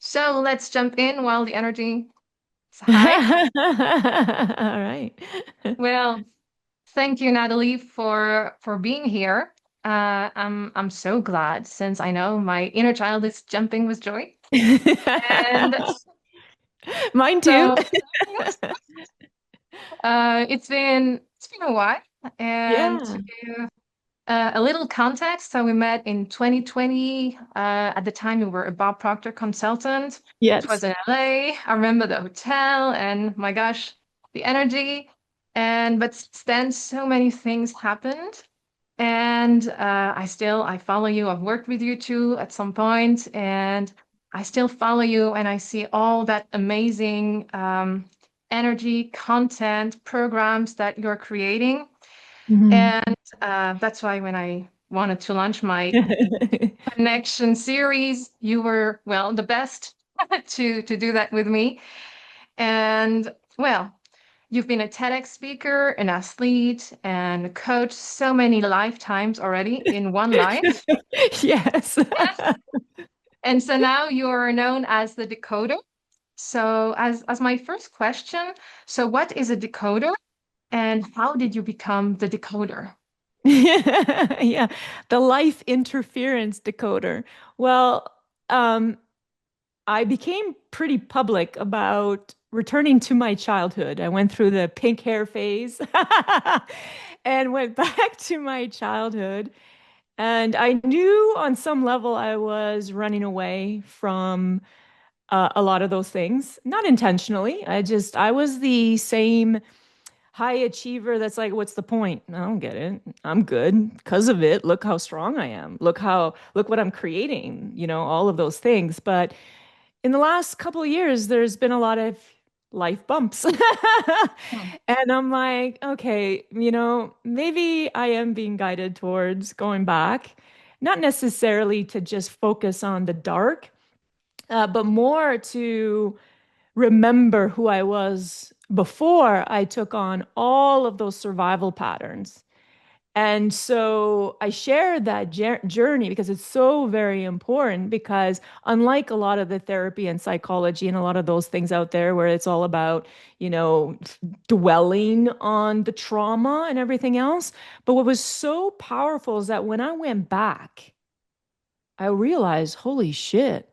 So let's jump in while the energy is high. All right. Well, thank you, Natalie, for being here. I'm so glad since I know my inner child is jumping with joy. And Mine too. so it's been a while. And to Yeah. give a little context, so we met in 2020. At the time, we were a Bob Proctor consultant. It was Yes. in LA. I remember the hotel, and my gosh, the energy. And but since then, so many things happened. And I follow you. I've worked with you too at some point, and I still follow you, and I see all that amazing energy, content, programs that you're creating. Mhm. And that's why when I wanted to launch my connection series, you were, well, the best to do that with me. And well, you've been a TEDx speaker, an athlete, and a coach so many lifetimes already in one life. Yes. Yes. And so now you're known as the decoder. So as my first question, so what is a decoder and how did you become the decoder? Yeah. The life interference decoder. Well, um, I became pretty public about returning to my childhood. I went through the pink hair phase and went back to my childhood. And I knew on some level I was running away from a lot of those things, not intentionally. I was the same high achiever that's like, what's the point? I don't get it. I'm good because of it. Look how strong I am. Look what I'm creating, all of those things. But in the last couple of years, there's been a lot of life bumps. Hmm. And I'm like, okay, maybe I am being guided towards going back, not necessarily to just focus on the dark, but more to remember who I was before I took on all of those survival patterns. And so I shared that journey because it's so very important. Because unlike a lot of the therapy and psychology and a lot of those things out there where it's all about, you know, dwelling on the trauma and everything else, but what was so powerful is that when I went back, I realized, holy shit,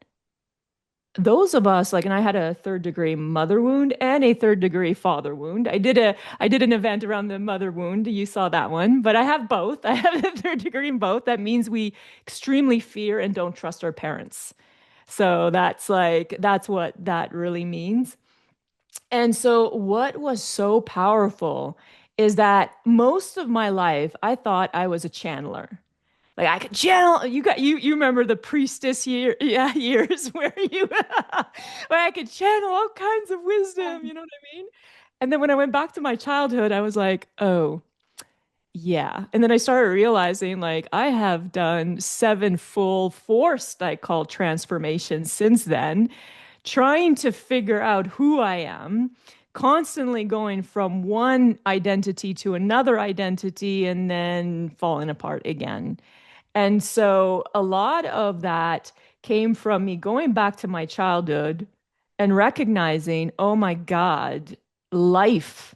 those of us like, and I had a third degree mother wound and a third degree father wound. I did an event around the mother wound. You saw that one, but I have both. I have a third degree in both. That means we extremely fear and don't trust our parents. So that's what that really means. And so what was so powerful is that most of my life I thought I was a channeler. Like I could channel. You remember the priestess years where you where I could channel all kinds of wisdom, you know what I mean? And then when I went back to my childhood, I was like, oh, yeah. And then I started realizing like I have done 7 full forced, I call transformations since then, trying to figure out who I am, constantly going from one identity to another identity and then falling apart again. And so a lot of that came from me going back to my childhood and recognizing, oh my God, life,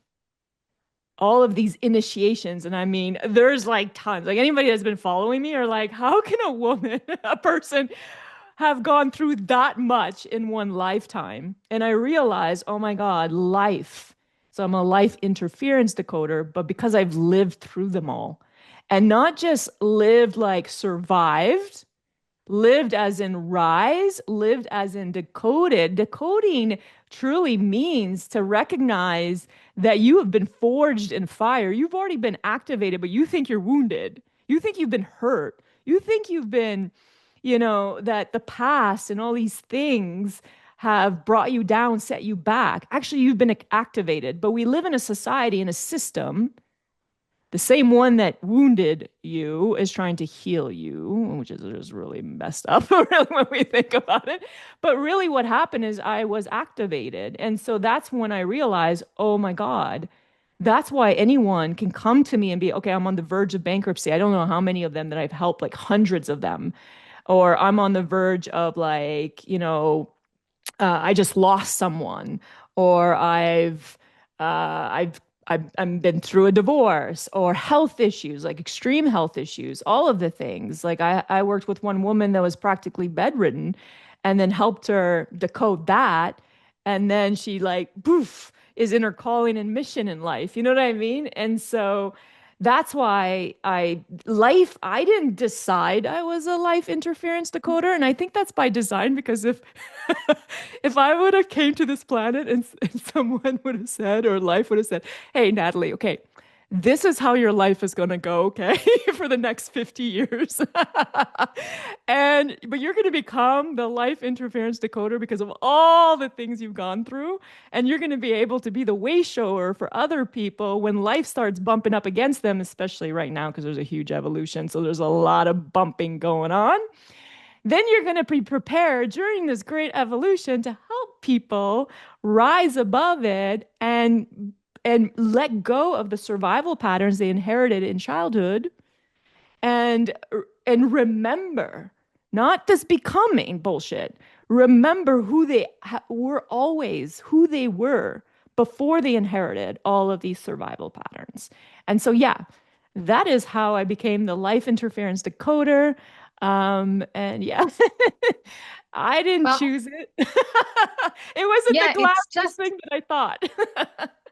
all of these initiations. And I mean, there's like tons. Like anybody that's been following me are like, how can a woman, a person, have gone through that much in one lifetime? And I realized, oh my God, life. So I'm a life interference decoder, but because I've lived through them all and not just lived like survived, lived as in rise, lived as in decoded. Decoding truly means to recognize that you have been forged in fire. You've already been activated, but you think you're wounded. You think you've been hurt. You think you've been, that the past and all these things have brought you down, set you back. Actually, you've been activated, but we live in a society, in a system, the same one that wounded you is trying to heal you, which is just really messed up, really, when we think about it. But really, what happened is I was activated. And so that's when I realized, oh my God, that's why anyone can come to me and be, okay, I'm on the verge of bankruptcy. I don't know how many of them that I've helped, like hundreds of them. Or I'm on the verge of like, I just lost someone, or I've been through a divorce, or health issues, like extreme health issues, all of the things. Like I worked with one woman that was practically bedridden and then helped her decode that. And then she like, poof, is in her calling and mission in life. You know what I mean? And so that's why I didn't decide I was a life interference decoder. And I think that's by design because if I would have came to this planet and someone would have said, or life would have said, hey, Natalie, okay, this is how your life is going to go, okay, for the next 50 years. But you're going to become the life interference decoder because of all the things you've gone through. And you're going to be able to be the way shower for other people when life starts bumping up against them, especially right now, because there's a huge evolution. So there's a lot of bumping going on. Then you're going to be prepared during this great evolution to help people rise above it and let go of the survival patterns they inherited in childhood and and remember, not this becoming bullshit. Remember who they were, always who they were before they inherited all of these survival patterns. And so yeah, that is how I became the life interference decoder. And yeah, I didn't Well, choose it. It wasn't the yeah, glamorous thing that I thought.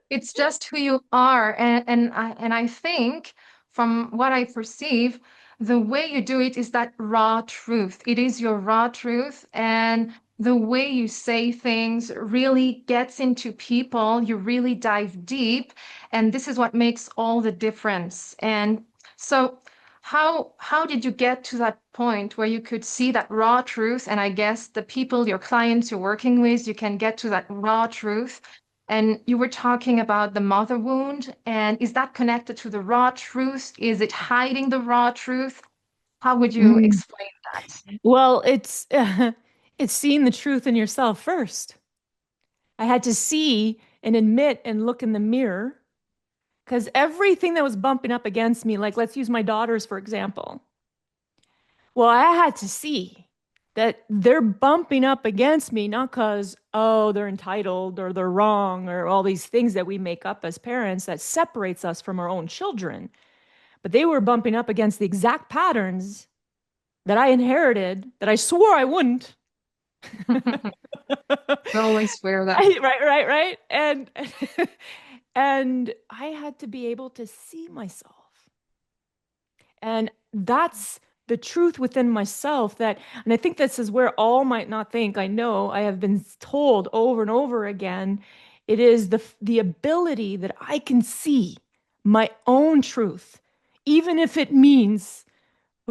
it's just who you are. And I think from what I perceive, the way you do it is that raw truth. It is your raw truth. And the way you say things really gets into people. You really dive deep. And this is what makes all the difference. And so how did you get to that point where you could see that raw truth? And I guess the people, your clients you're working with, you can get to that raw truth. And you were talking about the mother wound, and is that connected to the raw truth? Is it hiding the raw truth? How would you Mm. explain that? Well, it's seeing the truth in yourself first. I had to see and admit and look in the mirror because everything that was bumping up against me, like let's use my daughters for example. Well, I had to see that they're bumping up against me, not because, oh, they're entitled or they're wrong or all these things that we make up as parents that separates us from our own children. But they were bumping up against the exact patterns that I inherited that I swore I wouldn't. I always swear that. Right. And I had to be able to see myself. And that's the truth within myself that, and I think this is where all might not think, I know I have been told over and over again, it is the ability that I can see my own truth, even if it means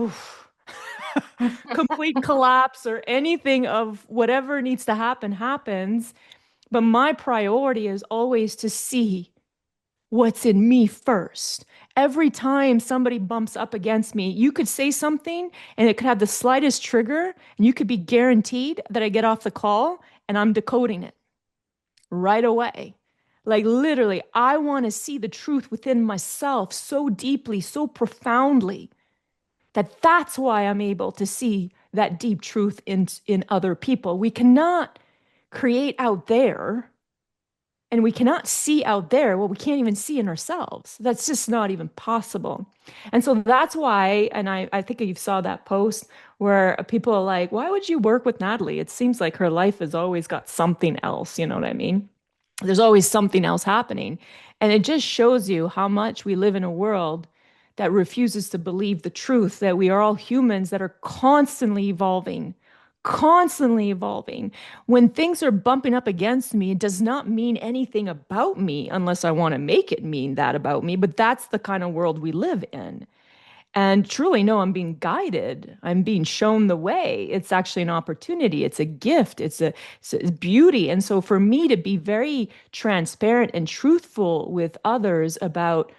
oof, complete collapse or anything of whatever needs to happen happens. But my priority is always to see what's in me first. Every time somebody bumps up against me, you could say something and it could have the slightest trigger, and you could be guaranteed that I get off the call and I'm decoding it right away. Like literally, I want to see the truth within myself so deeply, so profoundly that that's why I'm able to see that deep truth in other people. We cannot create out there and we cannot see out there what we can't even see in ourselves. That's just not even possible. And so that's why, and I think you saw that post where people are like, why would you work with Natalie? It seems like her life has always got something else. You know what I mean? There's always something else happening. And it just shows you how much we live in a world that refuses to believe the truth that we are all humans that are constantly evolving, constantly evolving. When things are bumping up against me, it does not mean anything about me unless I want to make it mean that about me. But that's the kind of world we live in. And truly, no, I'm being guided. I'm being shown the way. It's actually an opportunity. It's a gift. It's beauty. And so for me to be very transparent and truthful with others about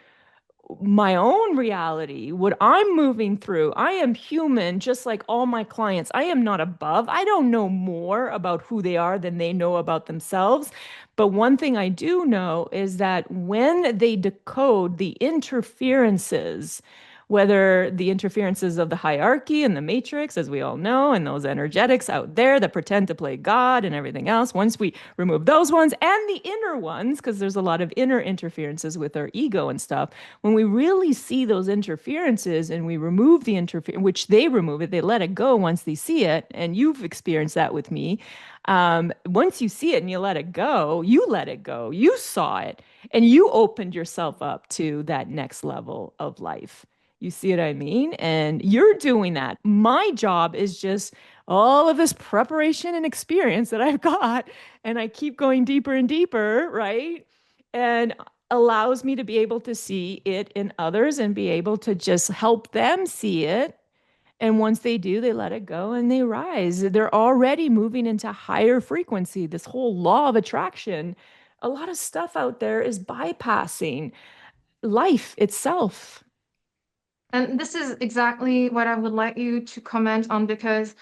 my own reality, what I'm moving through. I am human, just like all my clients. I am not above. I don't know more about who they are than they know about themselves. But one thing I do know is that when they decode the interferences, whether the interferences of the hierarchy and the matrix, as we all know, and those energetics out there that pretend to play God and everything else. Once we remove those ones and the inner ones, because there's a lot of inner interferences with our ego and stuff, when we really see those interferences and we remove the interference, which they remove it, they let it go once they see it. And you've experienced that with me. Once you see it and you let it go, you let it go. You saw it and you opened yourself up to that next level of life. You see what I mean? And you're doing that. My job is just all of this preparation and experience that I've got. And I keep going deeper and deeper, right? And allows me to be able to see it in others and be able to just help them see it. And once they do, they let it go and they rise. They're already moving into higher frequency. This whole law of attraction, a lot of stuff out there is bypassing life itself. And this is exactly what I would like you to comment on because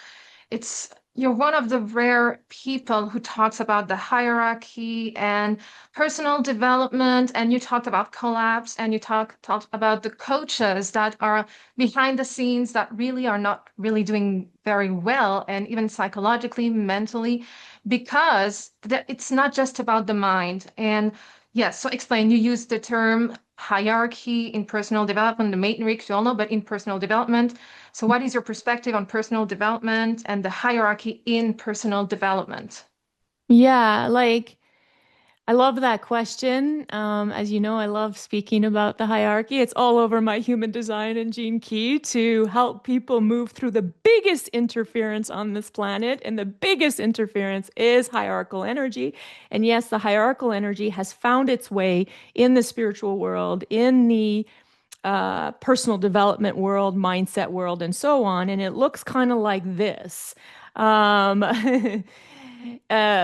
you're one of the rare people who talks about the hierarchy and personal development, and you talked about collapse, and you talked about the coaches that are behind the scenes that really are not really doing very well, and even psychologically, mentally, because it's not just about the mind. And yes, so explain. You use the term hierarchy in personal development, the matrix, you all know, but in personal development. So, what is your perspective on personal development and the hierarchy in personal development? Yeah, like I love that question. As you know, I love speaking about the hierarchy. It's all over my human design and gene key to help people move through the biggest interference on this planet. And the biggest interference is hierarchical energy. And yes, the hierarchical energy has found its way in the spiritual world, in the personal development world, mindset world, and so on. And it looks kind of like this. Um,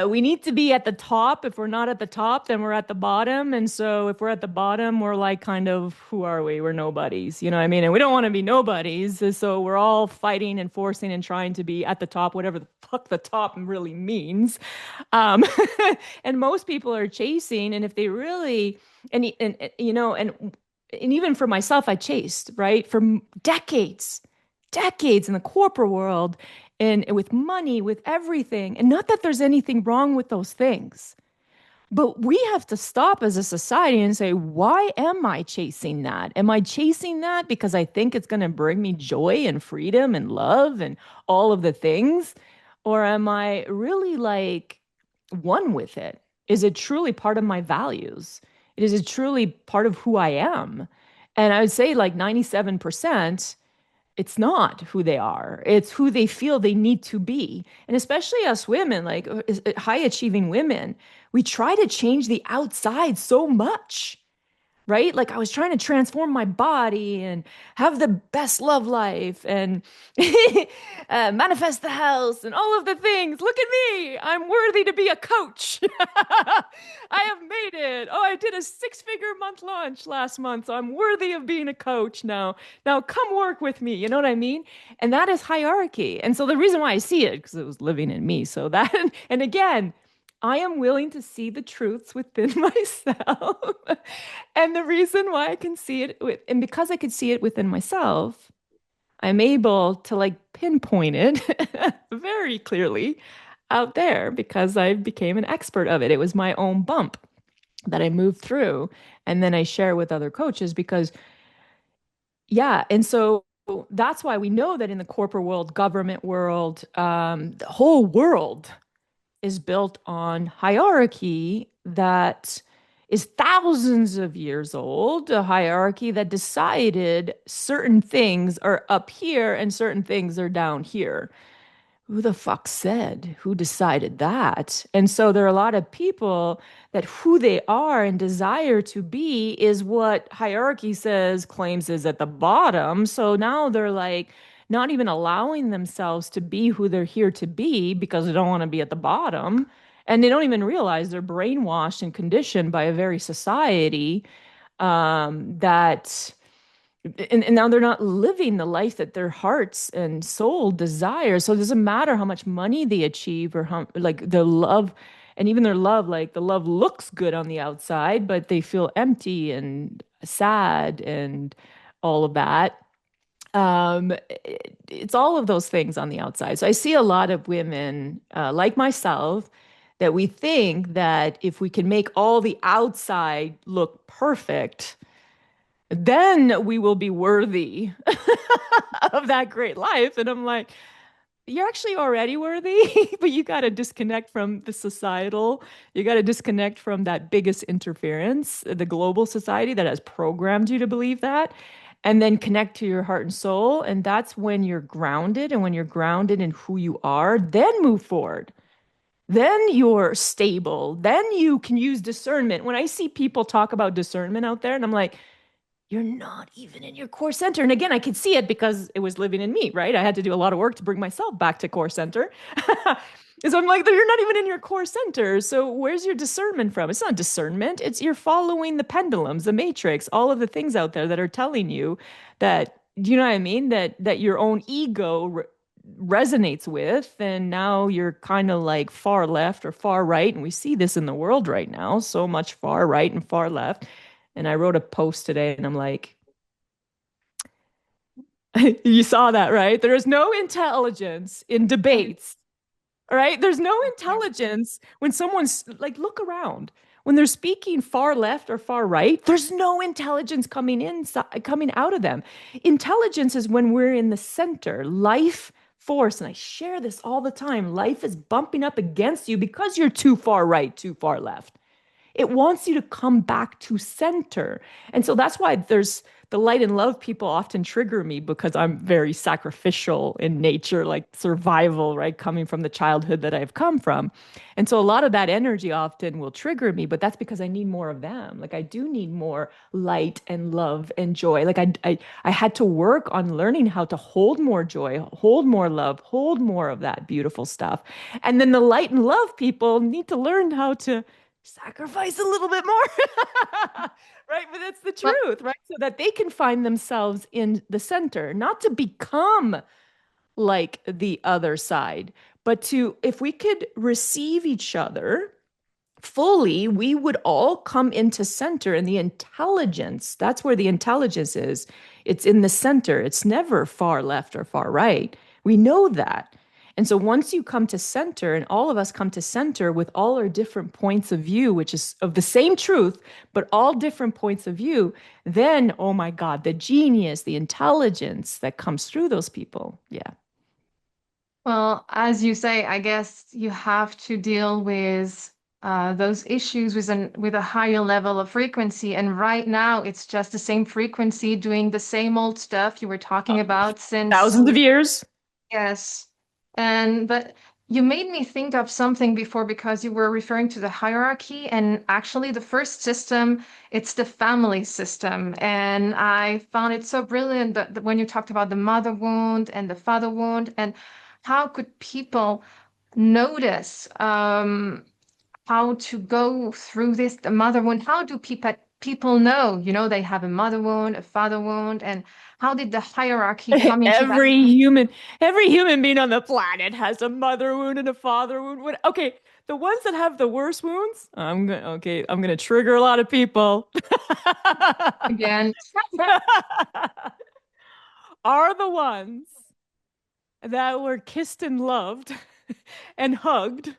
we need to be at the top. If we're not at the top, then we're at the bottom. And so if we're at the bottom, we're like kind of, who are we? We're nobodies. You know what I mean? And we don't want to be nobodies. So we're all fighting and forcing and trying to be at the top, whatever the fuck the top really means. Um, and most people are chasing. And if they really, and even for myself, I chased, right? For decades in the corporate world and with money, with everything. And not that there's anything wrong with those things, but we have to stop as a society and say, why am I chasing that? Am I chasing that because I think it's going to bring me joy and freedom and love and all of the things? Or am I really like one with it? Is it truly part of my values? Is it truly part of who I am? And I would say like 97%, it's not who they are. It's who they feel they need to be. And especially us women, like high achieving women, we try to change the outside so much, right? Like I was trying to transform my body and have the best love life and manifest the house and all of the things. Look at me. I'm worthy to be a coach. I have made it. Oh, I did a six-figure month launch last month. So I'm worthy of being a coach now. Now come work with me. You know what I mean? And that is hierarchy. And so the reason why I see it, because it was living in me. So that, and again, I am willing to see the truths within myself. And the reason why I can see it and because I could see it within myself, I'm able to like pinpoint it very clearly out there because I became an expert of it. It was my own bump that I moved through. And then I share with other coaches because, yeah. And so that's why we know that in the corporate world, government world, the whole world is built on hierarchy that is thousands of years old, a hierarchy that decided certain things are up here and certain things are down here. Who the fuck said? Who decided that? And so there are a lot of people that who they are and desire to be is what hierarchy says claims is at the bottom. So now they're like not even allowing themselves to be who they're here to be because they don't want to be at the bottom. And they don't even realize they're brainwashed and conditioned by a very society that and now they're not living the life that their hearts and soul desire. So it doesn't matter how much money they achieve or how like the love and even their love, like the love looks good on the outside, but they feel empty and sad and all of that. It's all of those things on the outside. So I see a lot of women, like myself, that we think that if we can make all the outside look perfect, then we will be worthy of that great life. And I'm like, you're actually already worthy, but you got to disconnect from the societal. You got to disconnect from that biggest interference, the global society that has programmed you to believe that, and then connect to your heart and soul. And that's when you're grounded. And when you're grounded in who you are, then move forward. Then you're stable. Then you can use discernment. When I see people talk about discernment out there, and I'm like, you're not even in your core center. And again, I could see it because it was living in me, right? I had to do a lot of work to bring myself back to core center. So I'm like, you're not even in your core center. So where's your discernment from? It's not discernment. It's you're following the pendulums, the matrix, all of the things out there that are telling you that, do you know what I mean? That your own ego resonates with. And now you're kind of like far left or far right. And we see this in the world right now, so much far right and far left. And I wrote a post today and I'm like, you saw that, right? There is no intelligence in debates, right? There's no intelligence when someone's like, look around. When they're speaking far left or far right, there's no intelligence coming out of them. Intelligence is when we're in the center, life force. And I share this all the time. Life is bumping up against you because you're too far right, too far left. It wants you to come back to center. And so that's why there's the light and love people often trigger me because I'm very sacrificial in nature, like survival, right? Coming from the childhood that I've come from. And so a lot of that energy often will trigger me, but that's because I need more of them. Like I do need more light and love and joy. Like I had to work on learning how to hold more joy, hold more love, hold more of that beautiful stuff. And then the light and love people need to learn how to sacrifice a little bit more. Right? But that's the Well, truth, right? So that they can find themselves in the center, not to become like the other side, but to, if we could receive each other fully, we would all come into center and the intelligence, that's where the intelligence is. It's in the center. It's never far left or far right. We know that. And so once you come to center, and all of us come to center with all our different points of view, which is of the same truth, but all different points of view, then, oh my God, the genius, the intelligence that comes through those people. Yeah. well, as you say, I guess you have to deal with those issues with a higher level of frequency. And right now, it's just the same frequency doing the same old stuff you were talking about since. Thousands of years. Yes. And but you made me think of something before because you were referring to the hierarchy, and actually the first system, it's the family system. And I found it so brilliant that when you talked about the mother wound and the father wound, and how could people notice how to go through this, the mother wound? How do people know, they have a mother wound, a father wound, and how did the hierarchy come into that? Every human, every human being on the planet has a mother wound and a father wound. Okay, the ones that have the worst wounds, I'm gonna trigger a lot of people. Again. Are the ones that were kissed and loved and hugged,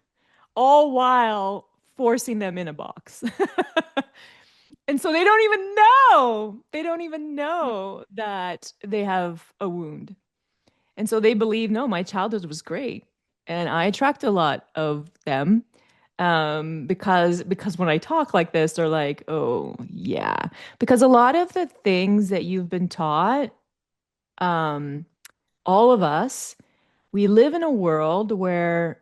all while forcing them in a box. And so they don't even know. They don't even know that they have a wound. And so they believe, no, my childhood was great. And I attract a lot of them because when I talk like this, they're like, oh, yeah. Because a lot of the things that you've been taught, um, all of us, we live in a world where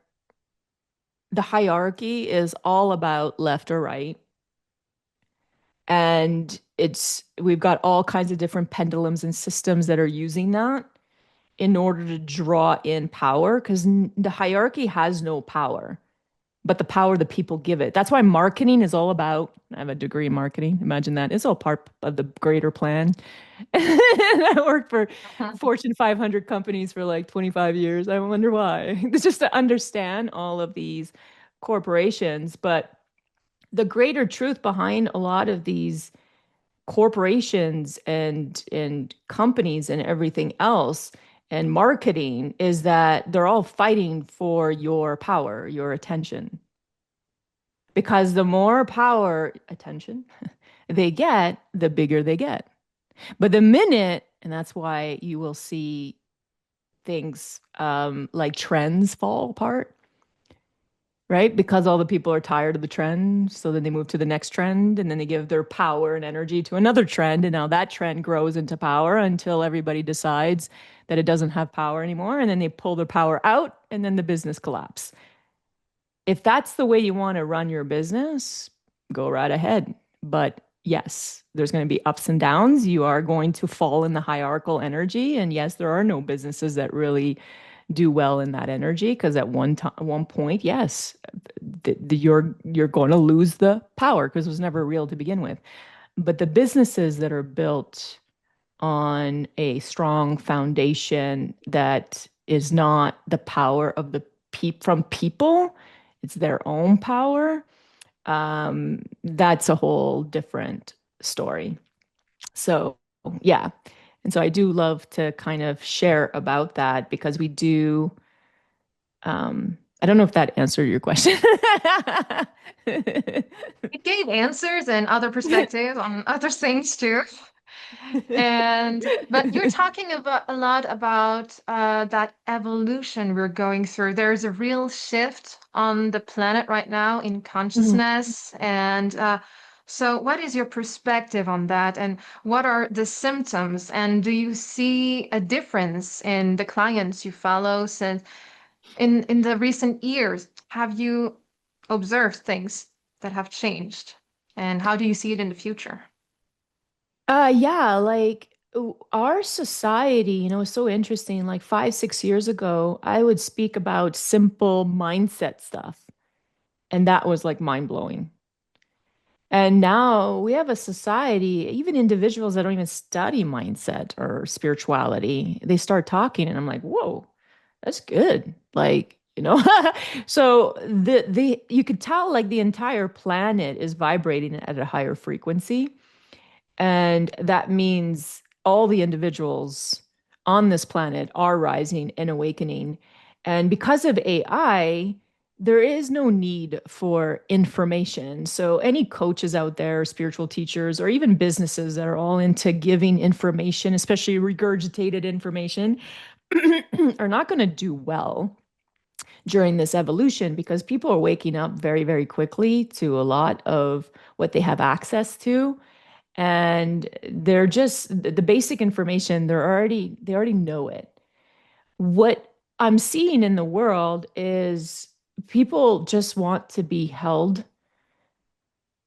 the hierarchy is all about left or right. And we've got all kinds of different pendulums and systems that are using that in order to draw in power because the hierarchy has no power, but the power the people give it. That's why marketing is all about. I have a degree in marketing. Imagine that. It's all part of the greater plan. I worked for Fortune 500 companies for like 25 years. I wonder why. It's just to understand all of these corporations. But the greater truth behind a lot of these corporations and companies and everything else and marketing is that they're all fighting for your power, your attention. Because the more power, attention they get, the bigger they get. But the minute, and that's why you will see things like trends fall apart, right? Because all the people are tired of the trend. So then they move to the next trend and then they give their power and energy to another trend. And now that trend grows into power until everybody decides that it doesn't have power anymore. And then they pull their power out and then the business collapse. If that's the way you want to run your business, go right ahead. But yes, there's going to be ups and downs. You are going to fall in the hierarchical energy. And yes, there are no businesses that really do well in that energy because at one time, one point, yes, you're going to lose the power because it was never real to begin with. But the businesses that are built on a strong foundation that is not the power of the from people, it's their own power. That's a whole different story. So, yeah. And so I do love to kind of share about that because we do. I don't know if that answered your question. It gave answers and other perspectives on other things too. And but you're talking about a lot about that evolution we're going through. There's a real shift on the planet right now in Mhm. consciousness. And so what is your perspective on that? And what are the symptoms? And do you see a difference in the clients you follow since in the recent years? Have you observed things that have changed? And how do you see it in the future? Yeah, like our society, is so interesting. Like 5, 6 years ago, I would speak about simple mindset stuff, and that was like mind blowing. And now we have a society, even individuals that don't even study mindset or spirituality, they start talking, and I'm like, whoa, that's good. Like, so the you could tell like the entire planet is vibrating at a higher frequency. And that means all the individuals on this planet are rising and awakening. And because of AI, there is no need for information. So, any coaches out there, spiritual teachers, or even businesses that are all into giving information, especially regurgitated information, are not going to do well during this evolution because people are waking up very, very quickly to a lot of what they have access to, and they're just the basic information they already know it. What I'm seeing in the world is people just want to be held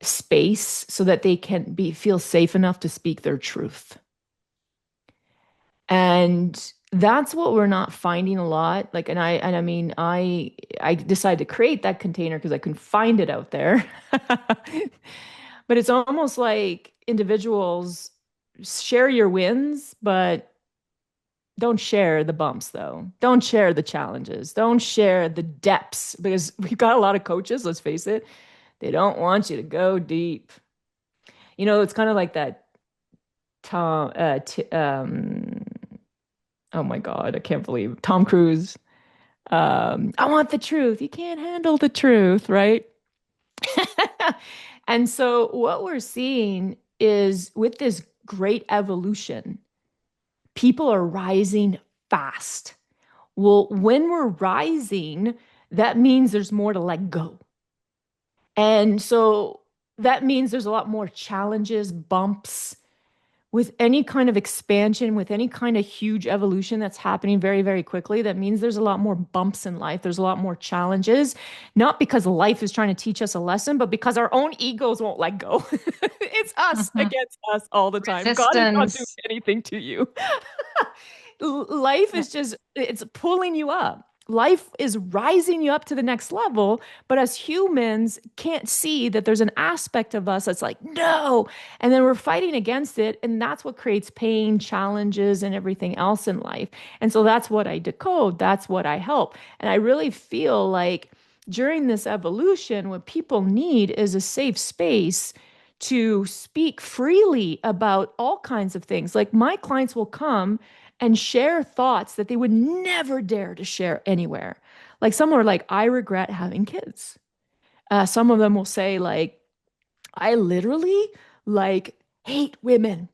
space so that they can be feel safe enough to speak their truth. And that's what we're not finding a lot. Like, and I mean, I decided to create that container because I couldn't find it out there. But it's almost like individuals share your wins, but don't share the bumps, though. Don't share the challenges. Don't share the depths because we've got a lot of coaches, let's face it. They don't want you to go deep. It's kind of like that Tom, oh my God, I can't believe Tom Cruise. I want the truth. You can't handle the truth, right? And so what we're seeing is with this great evolution, people are rising fast. Well, when we're rising, that means there's more to let go. And so that means there's a lot more challenges, bumps, with any kind of expansion, with any kind of huge evolution that's happening very, very quickly, that means there's a lot more bumps in life. There's a lot more challenges, not because life is trying to teach us a lesson, but because our own egos won't let go. It's us Mhm. against us all the time. God is not doing Resistance. anything to you. Life is just, it's pulling you up. Life is rising you up to the next level, but as humans can't see that there's an aspect of us that's like, no. And then we're fighting against it. And that's what creates pain, challenges, and everything else in life. And so that's what I decode. That's what I help. And I really feel like during this evolution, what people need is a safe space to speak freely about all kinds of things. Like my clients will come and share thoughts that they would never dare to share anywhere. Like some are like, I regret having kids. Some of them will say like, I literally like hate women,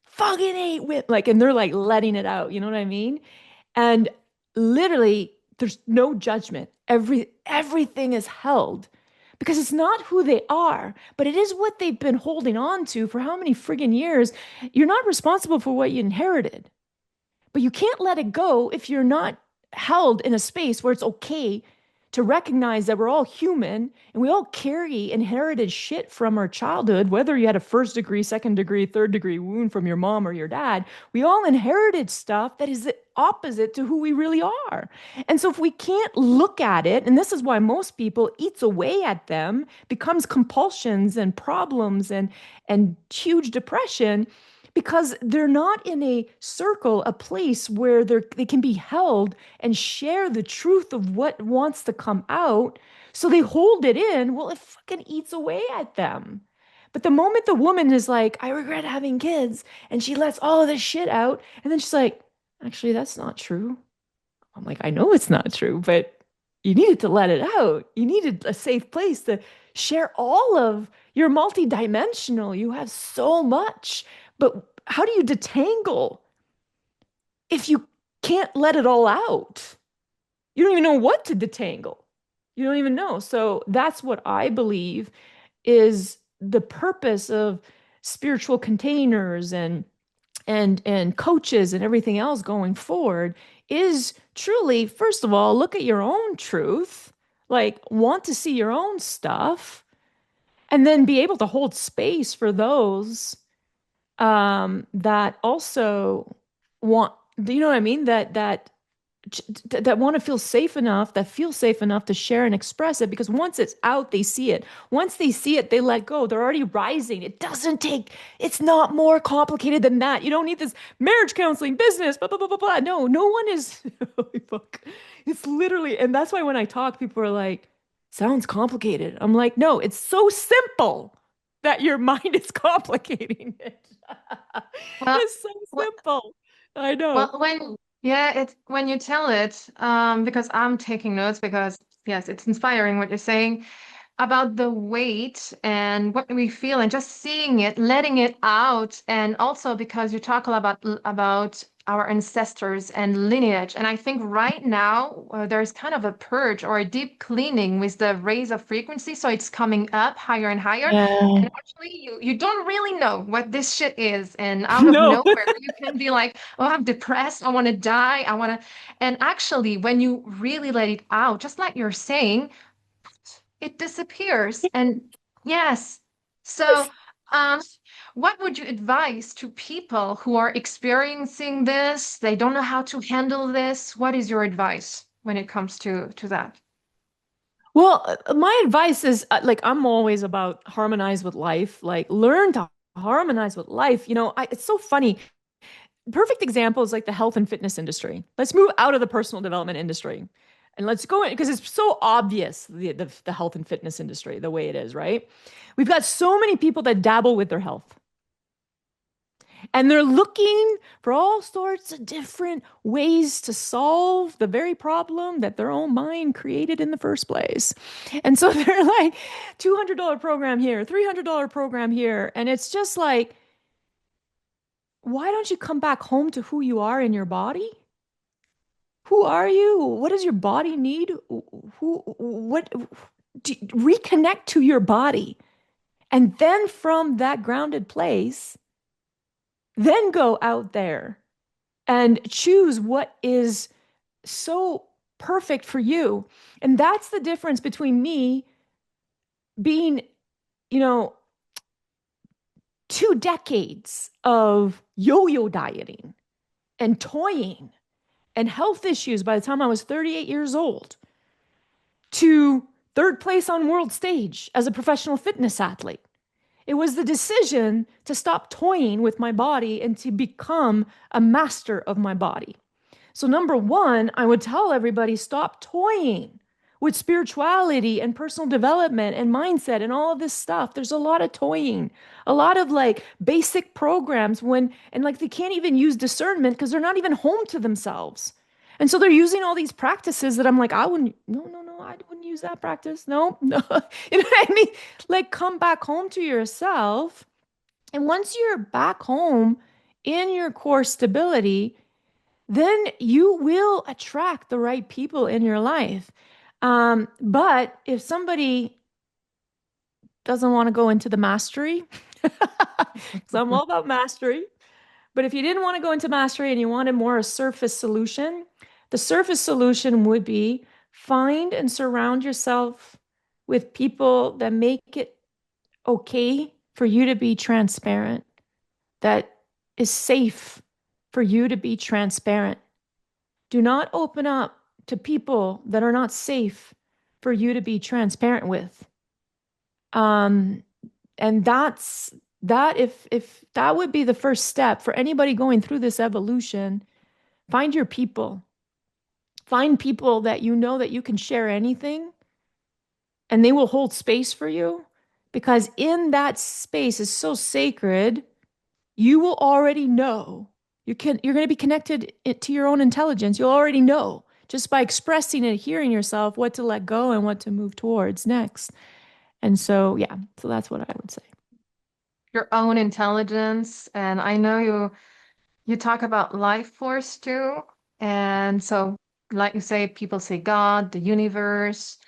fucking hate women. Like, and they're like letting it out. You know what I mean? And literally, there's no judgment. Everything is held because it's not who they are, but it is what they've been holding on to for how many friggin' years. You're not responsible for what you inherited, but you can't let it go if you're not held in a space where it's okay to recognize that we're all human and we all carry inherited shit from our childhood, whether you had a first degree, second degree, third degree wound from your mom or your dad. We all inherited stuff that is the opposite to who we really are. And so if we can't look at it, and this is why most people eats away at them, becomes compulsions and problems and huge depression, because they're not in a circle, a place where they can be held and share the truth of what wants to come out. So they hold it in. Well, it fucking eats away at them. But the moment the woman is like, I regret having kids, and she lets all of this shit out, and then she's like, actually, that's not true. I'm like, I know it's not true, but you needed to let it out. You needed a safe place to share all of you're multidimensional. You have so much. But how do you detangle if you can't let it all out? You don't even know what to detangle. You don't even know. So that's what I believe is the purpose of spiritual containers and coaches and everything else going forward is truly, first of all, look at your own truth, like want to see your own stuff, and then be able to hold space for those that also want, you know what I mean? That want to feel safe enough, that feel safe enough to share and express it. Because once it's out, they see it. Once they see it, they let go. They're already rising. It doesn't take, it's not more complicated than that. You don't need this marriage counseling business, blah, blah, blah, blah, blah. No, no one is, holy fuck. It's literally, and that's why when I talk, people are like, sounds complicated. I'm like, no, it's so simple that your mind is complicating it. Well, It's so wh- simple. I know. well, when yeah, it's when you tell it, because I'm taking notes because yes, it's inspiring what you're saying about the weight and what we feel and just seeing it, letting it out, and also because you talk a lot about our ancestors and lineage. And I think right now there's kind of a purge or a deep cleaning with the raise of frequency, so it's coming up higher and higher. Yeah. And actually, you don't really know what this shit is, and out of No. nowhere you can be like, "Oh, I'm depressed. I want to die. I want to." And actually, when you really let it out, just like you're saying, it disappears. And yes. So, um, what would you advise to people who are experiencing this? They don't know how to handle this. What is your advice when it comes to that? Well, my advice is like I'm always about harmonize with life, like learn to harmonize with life. It's so funny. Perfect example is like the health and fitness industry. Let's move out of the personal development industry and let's go in because it's so obvious the health and fitness industry, the way it is, right? We've got so many people that dabble with their health. And they're looking for all sorts of different ways to solve the very problem that their own mind created in the first place. And so they're like, $200 program here, $300 program here. And it's just like, why don't you come back home to who you are in your body? Who are you? What does your body need? Reconnect to your body. And then from that grounded place, then go out there and choose what is so perfect for you. And that's the difference between me being, you know, 2 decades of yo-yo dieting and toying and health issues by the time I was 38 years old to third place on world stage as a professional fitness athlete. It was the decision to stop toying with my body and to become a master of my body. So, number one, I would tell everybody stop toying with spirituality and personal development and mindset and all of this stuff. There's a lot of toying, a lot of like basic programs and like they can't even use discernment because they're not even home to themselves. And so they're using all these practices that I'm like, I wouldn't, no, no, no, I wouldn't use that practice. No, no. You know what I mean? Like come back home to yourself. And once you're back home in your core stability, then you will attract the right people in your life. But if somebody doesn't want to go into the mastery, because I'm all about mastery, but if you didn't want to go into mastery and you wanted more a surface solution, the surface solution would be find and surround yourself with people that make it okay for you to be transparent, that is safe for you to be transparent. Do not open up to people that are not safe for you to be transparent with. Um, and that if that would be the first step for anybody going through this evolution, find your people. Find people that you know that you can share anything and they will hold space for you because in that space is so sacred, you will already know. You're going to be connected to your own intelligence. You'll already know just by expressing and hearing yourself what to let go and what to move towards next. And so, yeah, so that's what I would say. Your own intelligence. And I know you talk about life force too. And so, like you say, people say God, the universe.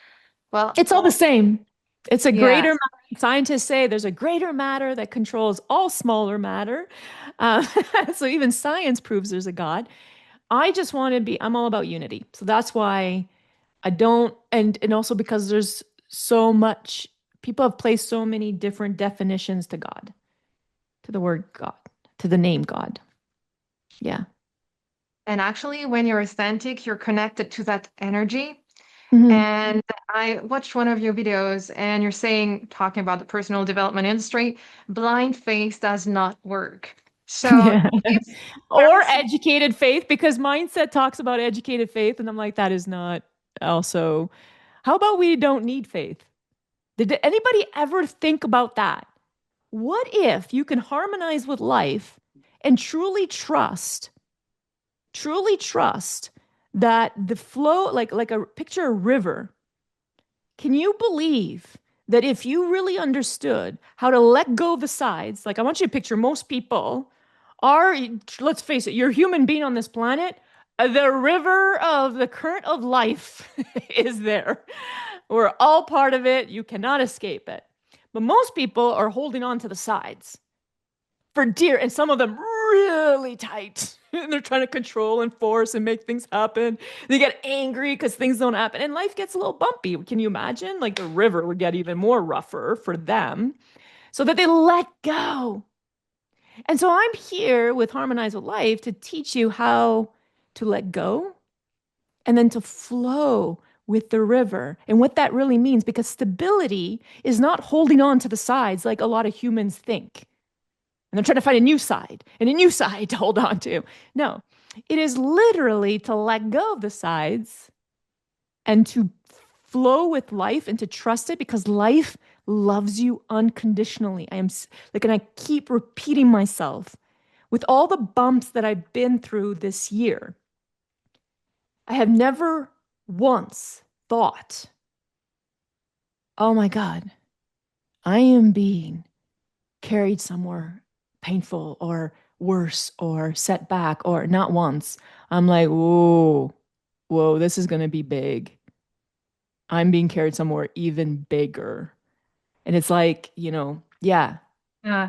Well, It's all the same. It's a greater yes. matter. Scientists say there's a greater matter that controls all smaller matter. Uh, so even science proves there's a God. I just want to be, I'm all about unity. So that's why I don't, and also because there's so much, people have placed so many different definitions to God, to the word God, to the name God. Yeah. And actually, when you're authentic, you're connected to that energy. Hmm. And I watched one of your videos, and you're saying, talking about the personal development industry, blind faith does not work. So Yeah. if Or whoever's educated faith, because mindset talks about educated faith. And I'm like, that is not also, how about we don't need faith? Did anybody ever think about that? What if you can harmonize with life and truly trust that the flow, like a picture a river. Can you believe that if you really understood how to let go of the sides, like I want you to picture most people are, let's face it, you're a human being on this planet. The river of the current of life is there. We're all part of it. You cannot escape it. But most people are holding on to the sides for dear, and some of them really tight. And they're trying to control and force and make things happen. They get angry because things don't happen, and life gets a little bumpy. Can you imagine? Like the river would get even more rougher for them, so that they let go. And so I'm here with Harmonize with Life to teach you how to let go and then to flow with the river and what that really means, because stability is not holding on to the sides like a lot of humans think. And they're trying to find a new side and a new side to hold on to. No, it is literally to let go of the sides and to flow with life and to trust it because life loves you unconditionally. Like, and I keep repeating myself with all the bumps that I've been through this year. I have never once thought, oh my God, I am being carried somewhere painful or worse or set back or not once. I'm like, whoa, whoa, this is going to be big. I'm being carried somewhere even bigger. And it's like, yeah, uh,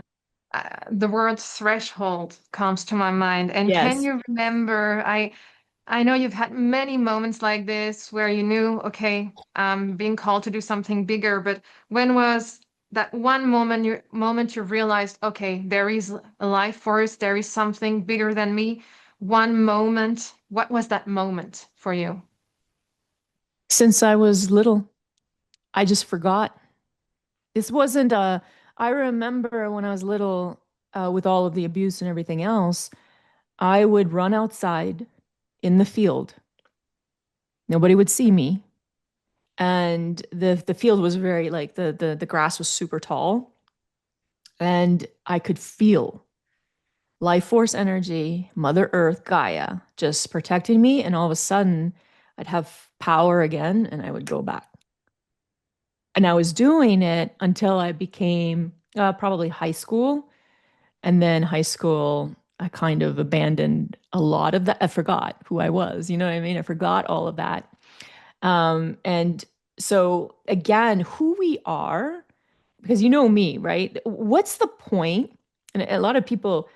the word threshold comes to my mind. And can yes. you remember? I know you've had many moments like this where you knew, okay, I'm being called to do something bigger, but when was that one moment you realized, okay, there is a life force, there is something bigger than me? One moment. What was that moment for you? Since I was little, I just forgot. This wasn't a, I remember when I was little, with all of the abuse and everything else, I would run outside in the field. Nobody would see me. and the field was very like the grass was super tall, and I could feel life force energy, Mother Earth, Gaia, just protecting me. And all of a sudden, I'd have power again and I would go back. And I was doing it until I became probably high school. And then high school, I kind of abandoned a lot of that. I forgot who I was. You know what I mean? I forgot all of that. And so, again, who we are, because you know me, right? What's the point? And a lot of people,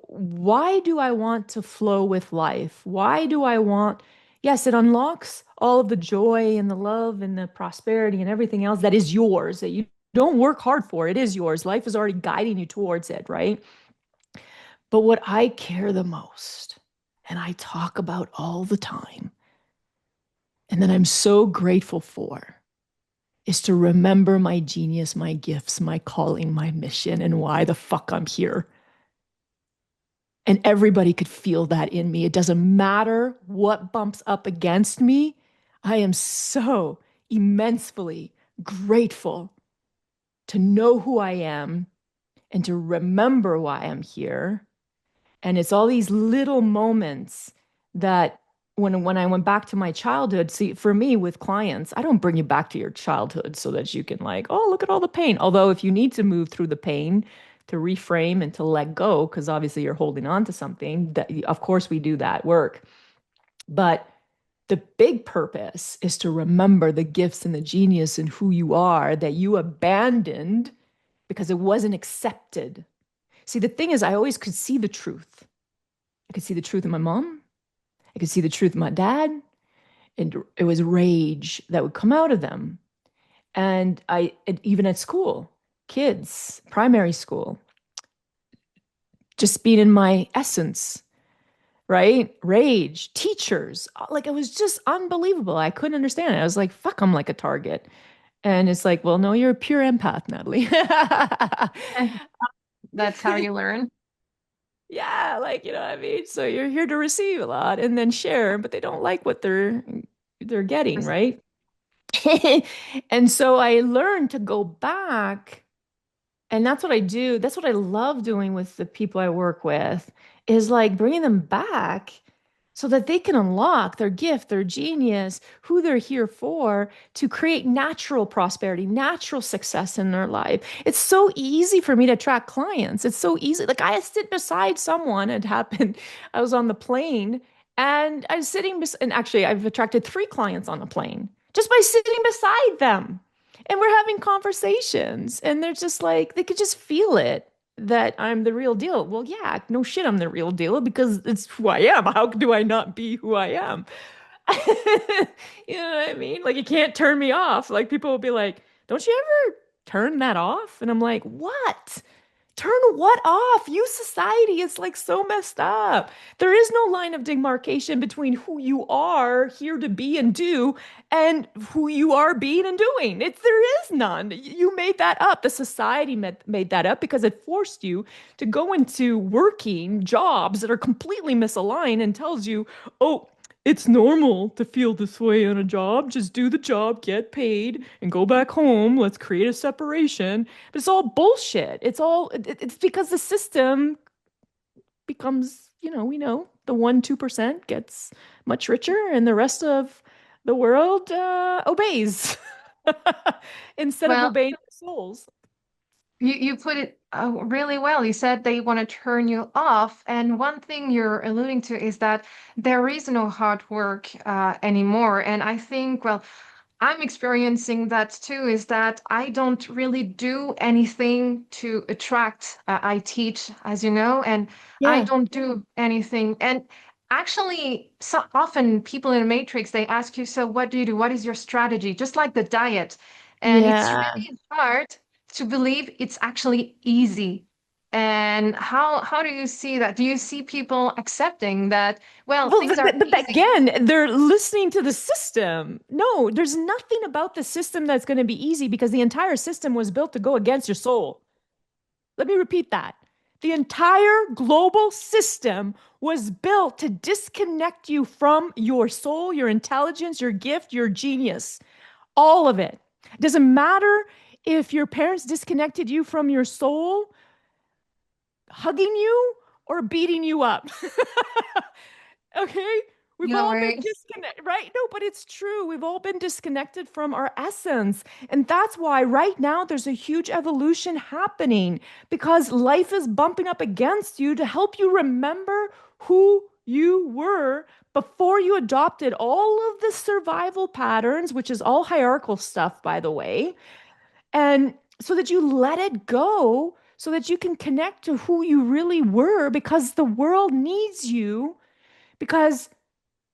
why do I want to flow with life? Why do I want, yes, it unlocks all of the joy and the love and the prosperity and everything else that is yours, that you don't work hard for. It is yours. Life is already guiding you towards it, right? But what I care the most, and I talk about all the time, and that I'm so grateful for, is to remember my genius, my gifts, my calling, my mission, and why the fuck I'm here. And everybody could feel that in me. It doesn't matter what bumps up against me. I am so immensely grateful to know who I am and to remember why I'm here. And it's all these little moments that when I went back to my childhood, see, for me with clients, I don't bring you back to your childhood so that you can like, oh, look at all the pain. Although if you need to move through the pain to reframe and to let go, because obviously you're holding on to something, that of course we do that work. But the big purpose is to remember the gifts and the genius and who you are that you abandoned because it wasn't accepted. See, the thing is, I always could see the truth. I could see the truth in my mom. I could see the truth in my dad. And it was rage that would come out of them. And even at school, kids, primary school, just being in my essence, right? Rage, teachers, like it was just unbelievable. I couldn't understand it. I was like, fuck, I'm like a target. And it's like, well, no, you're a pure empath, Natalie. That's how you learn. Yeah, like, you know what I mean? So you're here to receive a lot and then share, but they don't like what they're getting, right? And so I learned to go back, and that's what I do. That's what I love doing with the people I work with, is like bringing them back so that they can unlock their gift, their genius, who they're here for, to create natural prosperity, natural success in their life. It's so easy for me to attract clients. It's so easy. Like I sit beside someone, it happened. I was on the plane and I was and actually I've attracted 3 clients on the plane just by sitting beside them. And we're having conversations and they're just like, they could just feel it that I'm the real deal. Well, yeah, no shit, I'm the real deal because it's who I am. How do I not be who I am? You know what I mean? Like, you can't turn me off. Like, people will be like, don't you ever turn that off? And I'm like, what? Turn what off? You society is like so messed up. There is no line of demarcation between who you are here to be and do and who you are being and doing. There is none. You made that up. The society made that up because it forced you to go into working jobs that are completely misaligned and tells you, oh, it's normal to feel this way on a job. Just do the job, get paid, and go back home. Let's create a separation. But it's all bullshit. It's because the system becomes, we know the 1-2% gets much richer and the rest of the world obeys instead of Well, obeying their souls. you put it really well. You said they want to turn you off. And one thing you're alluding to is that there is no hard work anymore. And I think, well, I'm experiencing that too, is that I don't really do anything to attract. I teach, as you know, and I Yeah. don't do anything. And actually, so often people in the Matrix, they ask you, so what do you do? What is your strategy? Just like the diet. And it's Yeah. really hard to believe it's actually easy. And how do you see that? Do you see people accepting that, well, Well, things are but easy? again, they're listening to the system. No, there's nothing about the system that's going to be easy because the entire system was built to go against your soul. Let me repeat that. The entire global system was built to disconnect you from your soul, your intelligence, your gift, your genius, all of it. It doesn't matter if your parents disconnected you from your soul, hugging you or beating you up. Okay? We've Yeah, all been right. disconnected, right? No, but it's true. We've all been disconnected from our essence. And that's why right now there's a huge evolution happening because life is bumping up against you to help you remember who you were before you adopted all of the survival patterns, which is all hierarchical stuff, by the way. And so that you let it go so that you can connect to who you really were because the world needs you because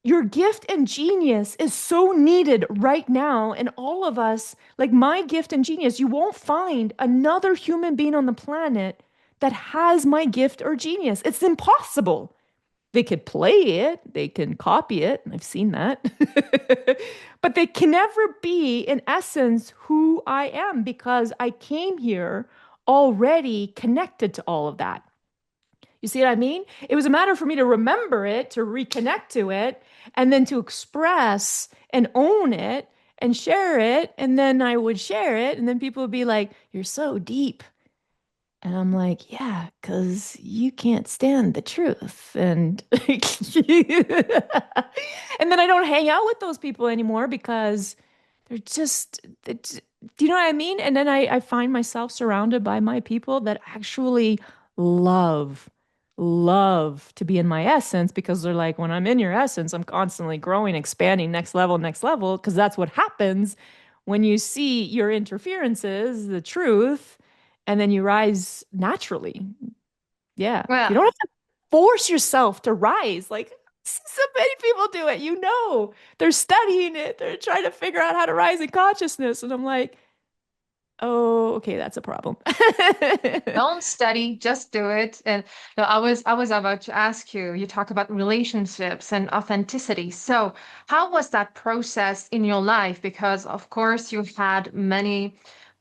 your gift and genius is so needed right now. And all of us, like my gift and genius, you won't find another human being on the planet that has my gift or genius. It's impossible. They could play it, they can copy it. I've seen that. But they can never be, in essence, who I am because I came here already connected to all of that. You see what I mean? It was a matter for me to remember it, to reconnect to it, and then to express and own it and share it. And then I would share it. And then people would be like, "You're so deep." And I'm like, "Yeah, because you can't stand the truth." And and then I don't hang out with those people anymore because they're just, do you know what I mean? And then I find myself surrounded by my people that actually love, love to be in my essence because they're like, when I'm in your essence, I'm constantly growing, expanding, next level, because that's what happens when you see your interferences, the truth, and then you rise naturally. Yeah. You Well, don't have to force yourself to rise. Like so many people do it, you know. They're studying it. They're trying to figure out how to rise in consciousness. And I'm like, oh, okay, that's a problem. don't study, just do it. And no, I was about to ask you, you talk about relationships and authenticity. So how was that process in your life? Because of course you had many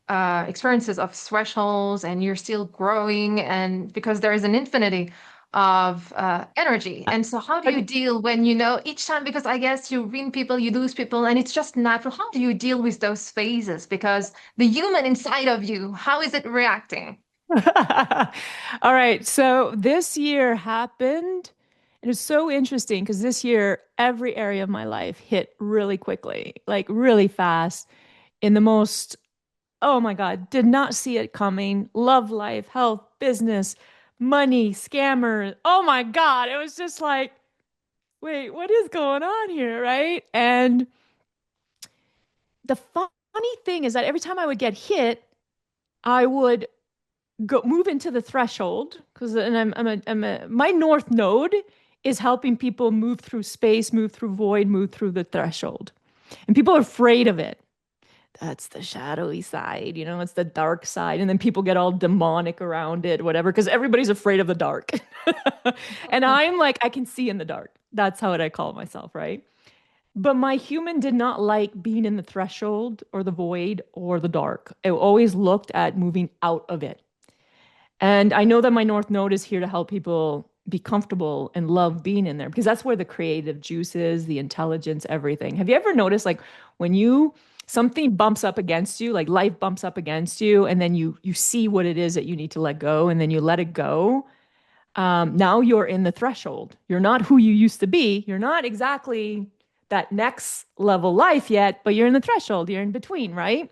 experiences of thresholds and you're still growing and because there is an infinity of energy. And so how do you deal when you know each time, because I guess you win people, you lose people, and it's just natural. How do you deal with those phases? Because the human inside of you, how is it reacting? All right. So this year happened. It was so interesting because this year, every area of my life hit really quickly, like really fast in the most, oh my God, did not see it coming. Love life, health, business, money, scammer. Oh my God. It was just like, wait, what is going on here? Right. And the funny thing is that every time I would get hit, I would go move into the threshold because and my north node is helping people move through space, move through void, move through the threshold. And people are afraid of it. That's the shadowy side, it's the dark side. And then people get all demonic around it, whatever, because everybody's afraid of the dark. And I'm like, I can see in the dark. That's how I call myself, right? But my human did not like being in the threshold or the void or the dark. It always looked at moving out of it. And I know that my North Node is here to help people be comfortable and love being in there because that's where the creative juice is, the intelligence, everything. Have you ever noticed like when you something bumps up against you, like life bumps up against you, and then you see what it is that you need to let go, and then you let it go. Now you're in the threshold. You're not who you used to be. You're not exactly that next level life yet, but you're in the threshold. You're in between, right?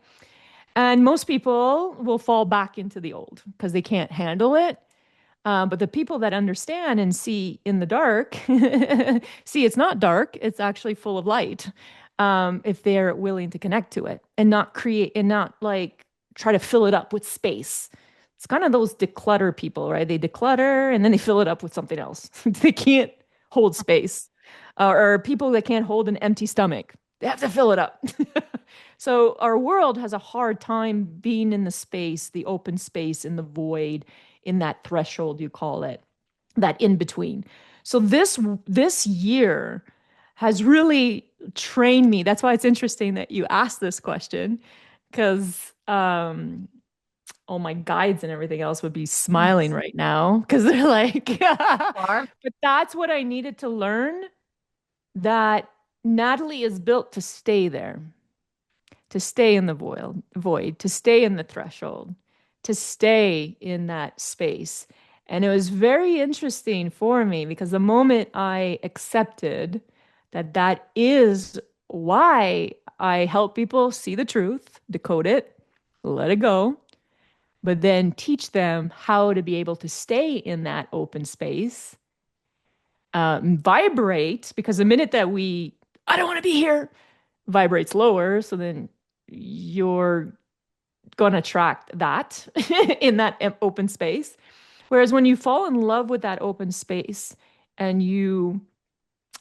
And most people will fall back into the old because they can't handle it. But the people that understand and see in the dark, see it's not dark, it's actually full of light. If they're willing to connect to it and not create and not like try to fill it up with space. It's kind of those declutter people, right? They declutter and then they fill it up with something else. They can't hold space. Or people that can't hold an empty stomach. They have to fill it up. So our world has a hard time being in the space, the open space, in the void, in that threshold you call it, that in between. So this year has really trained me. That's why it's interesting that you asked this question, because all my guides and everything else would be smiling right now because they're like, Or but that's what I needed to learn, that Natalie is built to stay there, to stay in the void, to stay in the threshold, to stay in that space. And it was very interesting for me because the moment I accepted that that is why I help people see the truth, decode it, let it go, but then teach them how to be able to stay in that open space, vibrate, because the minute that I don't want to be here, vibrates lower. So then you're going to attract that in that open space. Whereas when you fall in love with that open space and you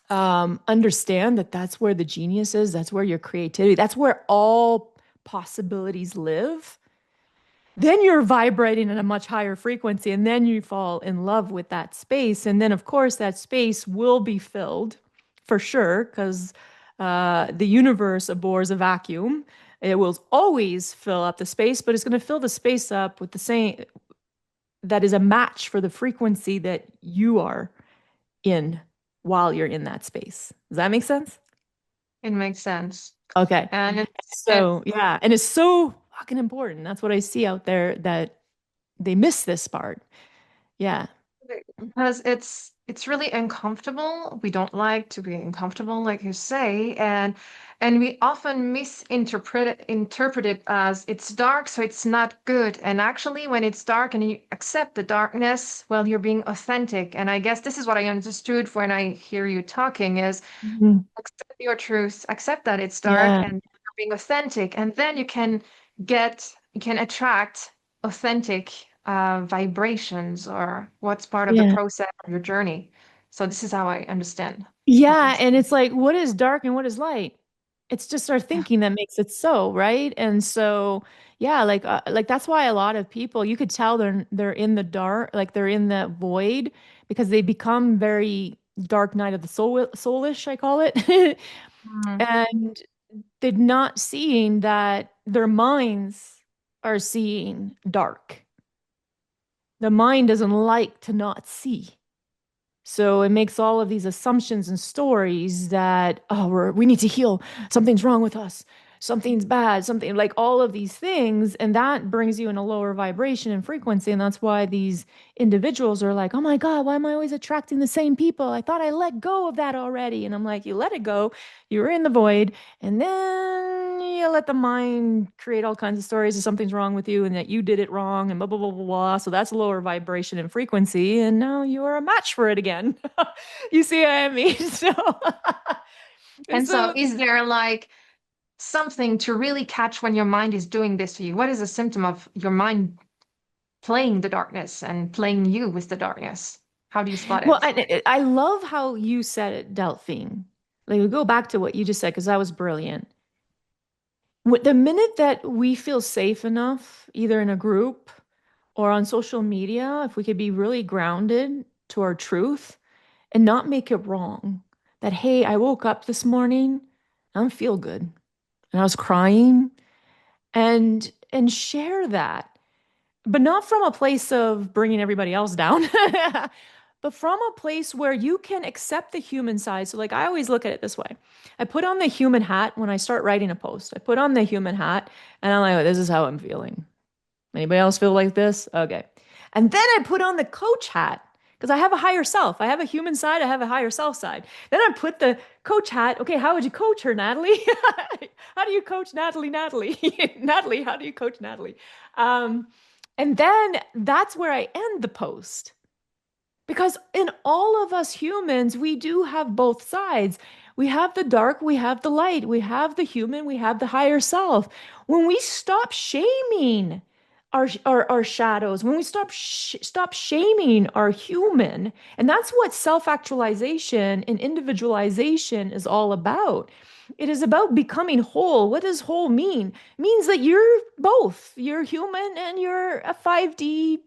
understand that that's where the genius is, that's where your creativity, that's where all possibilities live, then you're vibrating at a much higher frequency and then you fall in love with that space. And then, of course, that space will be filled for sure because the universe abhors a vacuum. It will always fill up the space, but it's going to fill the space up with the same, that is a match for the frequency that you are in while you're in that space. Does that make sense? it makes sense. Okay. And it So, yeah. And it's so fucking important. That's what I see out there, that they miss this part. Yeah. because it's really uncomfortable. We don't like to be uncomfortable, like you say, and we often interpret it as it's dark, so it's not good. And actually, when it's dark and you accept the darkness, well, you're being authentic. And I guess this is what I understood when I hear you talking is Mhm. accept your truth, accept that it's dark Yeah. and you're being authentic, and then you can attract authentic vibrations or what's part of the Yeah. process of your journey. So this is how I understand what you're Yeah. And saying. it's like, what is dark and what is light? It's just our Yeah. thinking that makes it so, right? And so, yeah, like that's why a lot of people, you could tell they're in the dark, like they're in the void because they become very dark night of the soulish, I call it. Mm. And they're not seeing that their minds are seeing dark. The mind doesn't like to not see. So it makes all of these assumptions and stories that, oh, we need to heal. Something's wrong with us. Something's bad. Something like all of these things. And that brings you in a lower vibration and frequency. And that's why these individuals are like, oh my God, why am I always attracting the same people? I thought I let go of that already. And I'm like, you let it go. You were in the void. And then you let the mind create all kinds of stories of something's wrong with you and that you did it wrong and blah, blah, blah, blah, blah. So that's lower vibration and frequency. And now you're a match for it again. You see what I mean? So, and And so so, is there like something to really catch when your mind is doing this to you? What is a symptom of your mind playing the darkness and playing you with the darkness? How do you spot well, it? I love how you said it, Delphine. Like, we go back to what you just said, because that was brilliant. The minute that we feel safe enough, either in a group or on social media, if we could be really grounded to our truth and not make it wrong, that, hey, I woke up this morning, I don't feel good, and I was crying, and share that, but not from a place of bringing everybody else down, but from a place where you can accept the human side. So, like, I always look at it this way. I put on the human hat when I start writing a post. I put on the human hat and I'm like, oh, this is how I'm feeling. Anybody else feel like this? Okay. And then I put on the coach hat because I have a higher self. I have a human side, I have a higher self side. Then I put the coach hat. Okay, how would you coach her, Natalie? How do you coach Natalie? Natalie, Natalie, how do you coach Natalie? Um, and then that's where I end the post. Because in all of us humans, we do have both sides. We have the dark, we have the light, we have the human, we have the higher self. When we stop shaming our shadows, when we stop shaming our human, and that's what self-actualization and individualization is all about. It is about becoming whole. What does whole mean? It means that you're both. You're human and you're a 5D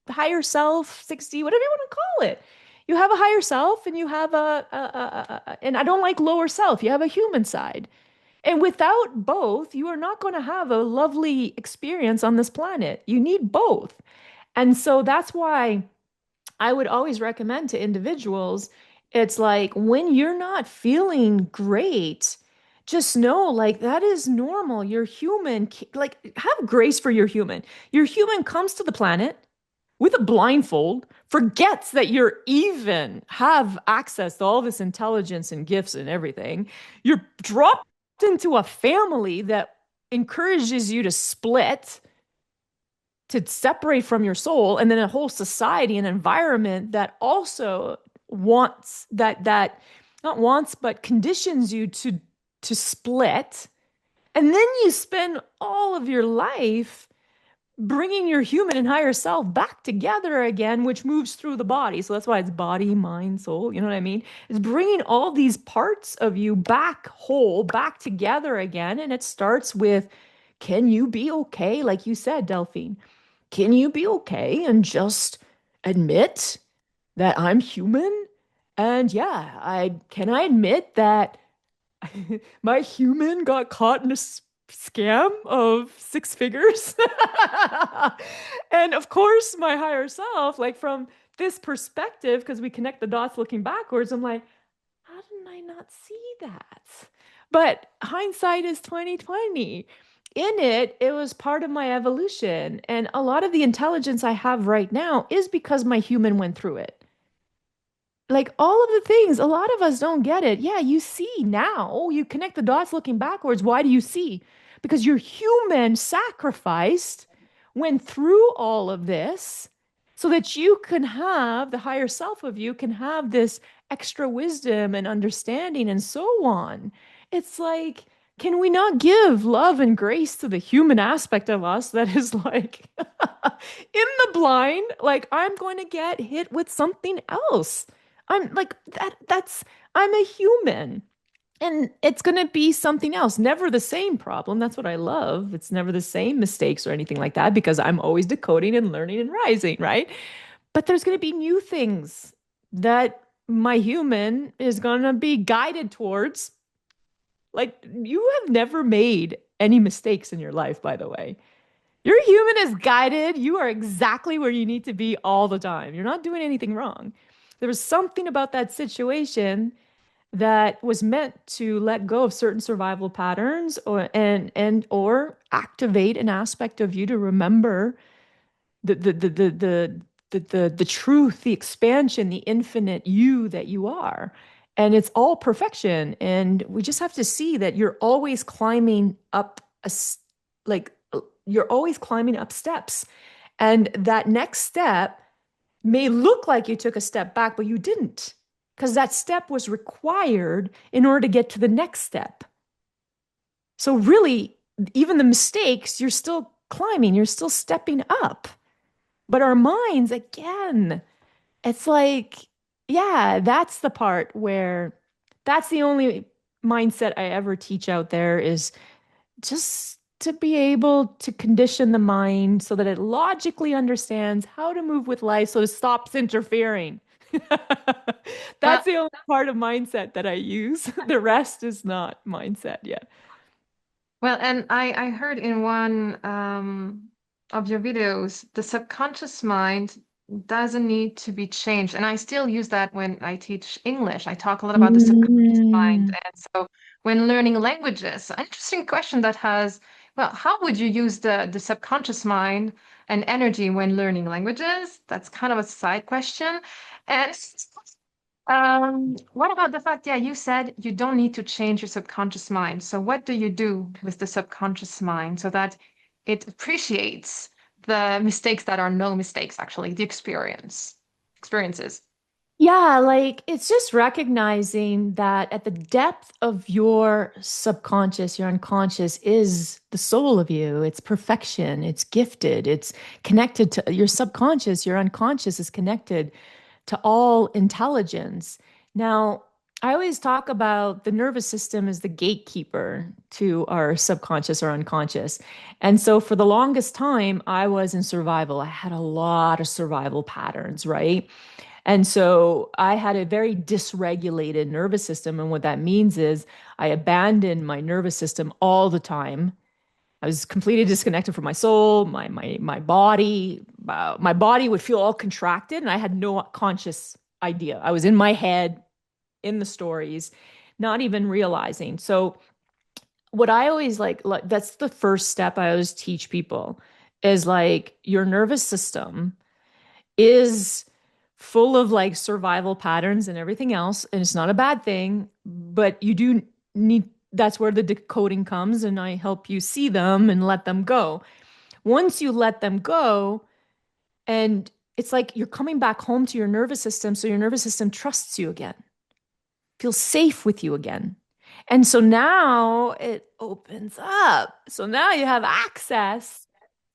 higher self, 6D, whatever you want to call it. You have a higher self and you have and I don't like lower self. You have a human side. And without both, you are not going to have a lovely experience on this planet. You need both. And so that's why I would always recommend to individuals, it's like when you're not feeling great, just know like that is normal. You're human. Like have grace for your human. Your human comes to the planet with a blindfold, forgets that you're even have access to all this intelligence and gifts and everything. You're dropped into a family that encourages you to split, to separate from your soul, and then a whole society and environment that also wants that not wants but conditions you to split. And then you spend all of your life bringing your human and higher self back together again, which moves through the body. So that's why it's body, mind, soul. You know what I mean? It's bringing all these parts of you back whole, back together again. And it starts with, can you be okay? Like you said, Delphine, can you be okay and just admit that I'm human? And yeah, I admit that my human got caught in a scam of six figures. And of course, my higher self, like from this perspective, because we connect the dots looking backwards, I'm like, how didn't I not see that? But hindsight is 2020. In it, it was part of my evolution. And a lot of the intelligence I have right now is because my human went through it. Like all of the things, a lot of us don't get it. Yeah, you see now, you connect the dots looking backwards. Why do you see? Because your human sacrificed, went through all of this so that you can have the higher self of you can have this extra wisdom and understanding and so on. It's like, can we not give love and grace to the human aspect of us that is like in the blind? Like, I'm going to get hit with something else. I'm like I'm a human and it's going to be something else, never the same problem. That's what I love. It's never the same mistakes or anything like that because I'm always decoding and learning and rising, right? But there's going to be new things that my human is going to be guided towards. Like you have never made any mistakes in your life, by the way. Your human is guided. You are exactly where you need to be all the time. You're not doing anything wrong. There was something about that situation that was meant to let go of certain survival patterns or activate an aspect of you to remember the truth, the expansion, the infinite you that you are. And it's all perfection. And we just have to see that you're always climbing up like you're always climbing up steps. And that next step may look like you took a step back, but you didn't, because that step was required in order to get to the next step. So, really, even the mistakes, you're still climbing, you're still stepping up. But our minds, again, it's like, yeah, that's the part where that's the only mindset I ever teach out there is just to be able to condition the mind so that it logically understands how to move with life so it stops interfering. Well, That's the only part of mindset that I use. The rest is not mindset yet. and I heard in one of your videos, the subconscious mind doesn't need to be changed. And I still use that when I teach English. I talk a lot about the subconscious mind. Mm. And so when learning languages, an interesting question that has, well, how would you use the subconscious mind and energy when learning languages? That's kind of a side question. And what about the fact, yeah, you said you don't need to change your subconscious mind. So what do you do with the subconscious mind so that it appreciates the mistakes that are no mistakes, actually, the experiences? Yeah, like it's just recognizing that at the depth of your subconscious, your unconscious is the soul of you. It's perfection, it's gifted, it's connected to your subconscious, your unconscious is connected to all intelligence. Now, I always talk about the nervous system as the gatekeeper to our subconscious or unconscious. And so for the longest time, I was in survival. I had a lot of survival patterns, right? And so I had a very dysregulated nervous system. And what that means is I abandoned my nervous system all the time. I was completely disconnected from my soul, my body. My body would feel all contracted, and I had no conscious idea. I was in my head, in the stories, not even realizing. So what I always like that's the first step I always teach people is like your nervous system is full of like survival patterns and everything else. And it's not a bad thing, but you do need, that's where the decoding comes. And I help you see them and let them go. Once you let them go, and it's like you're coming back home to your nervous system. So your nervous system trusts you again, feels safe with you again. And so now it opens up. So now you have access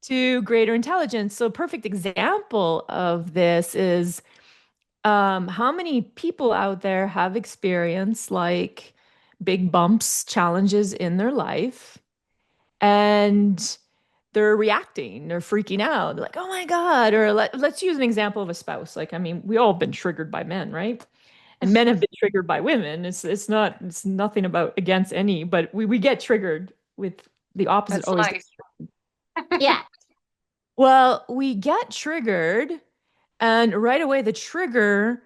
to greater intelligence. So, a perfect example of this is how many people out there have experienced like big bumps, challenges in their life, and they're reacting, they're freaking out. They're like, oh my God. Or let's use an example of a spouse. Like, I mean, we all been triggered by men, right? And men have been triggered by women. It's nothing about against any, but we get triggered with the opposite That's always. life. Yeah. Well, we get triggered, and right away, the trigger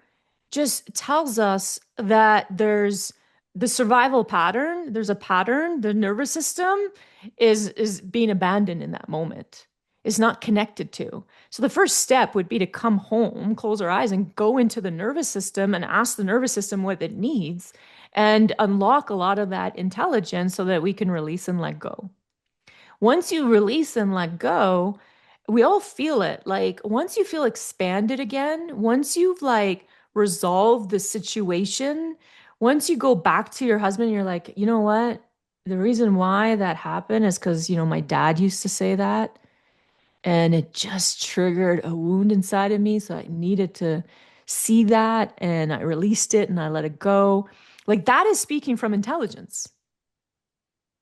just tells us that there's the survival pattern, there's a pattern, the nervous system is being abandoned in that moment. Is not connected to. So the first step would be to come home, close our eyes, and go into the nervous system and ask the nervous system what it needs and unlock a lot of that intelligence so that we can release and let go. Once you release and let go, we all feel it. Like once you feel expanded again, once you've like resolved the situation, once you go back to your husband, you're like, you know what? The reason why that happened is because, my dad used to say that. And it just triggered a wound inside of me. So I needed to see that and I released it and I let it go. Like that is speaking from intelligence.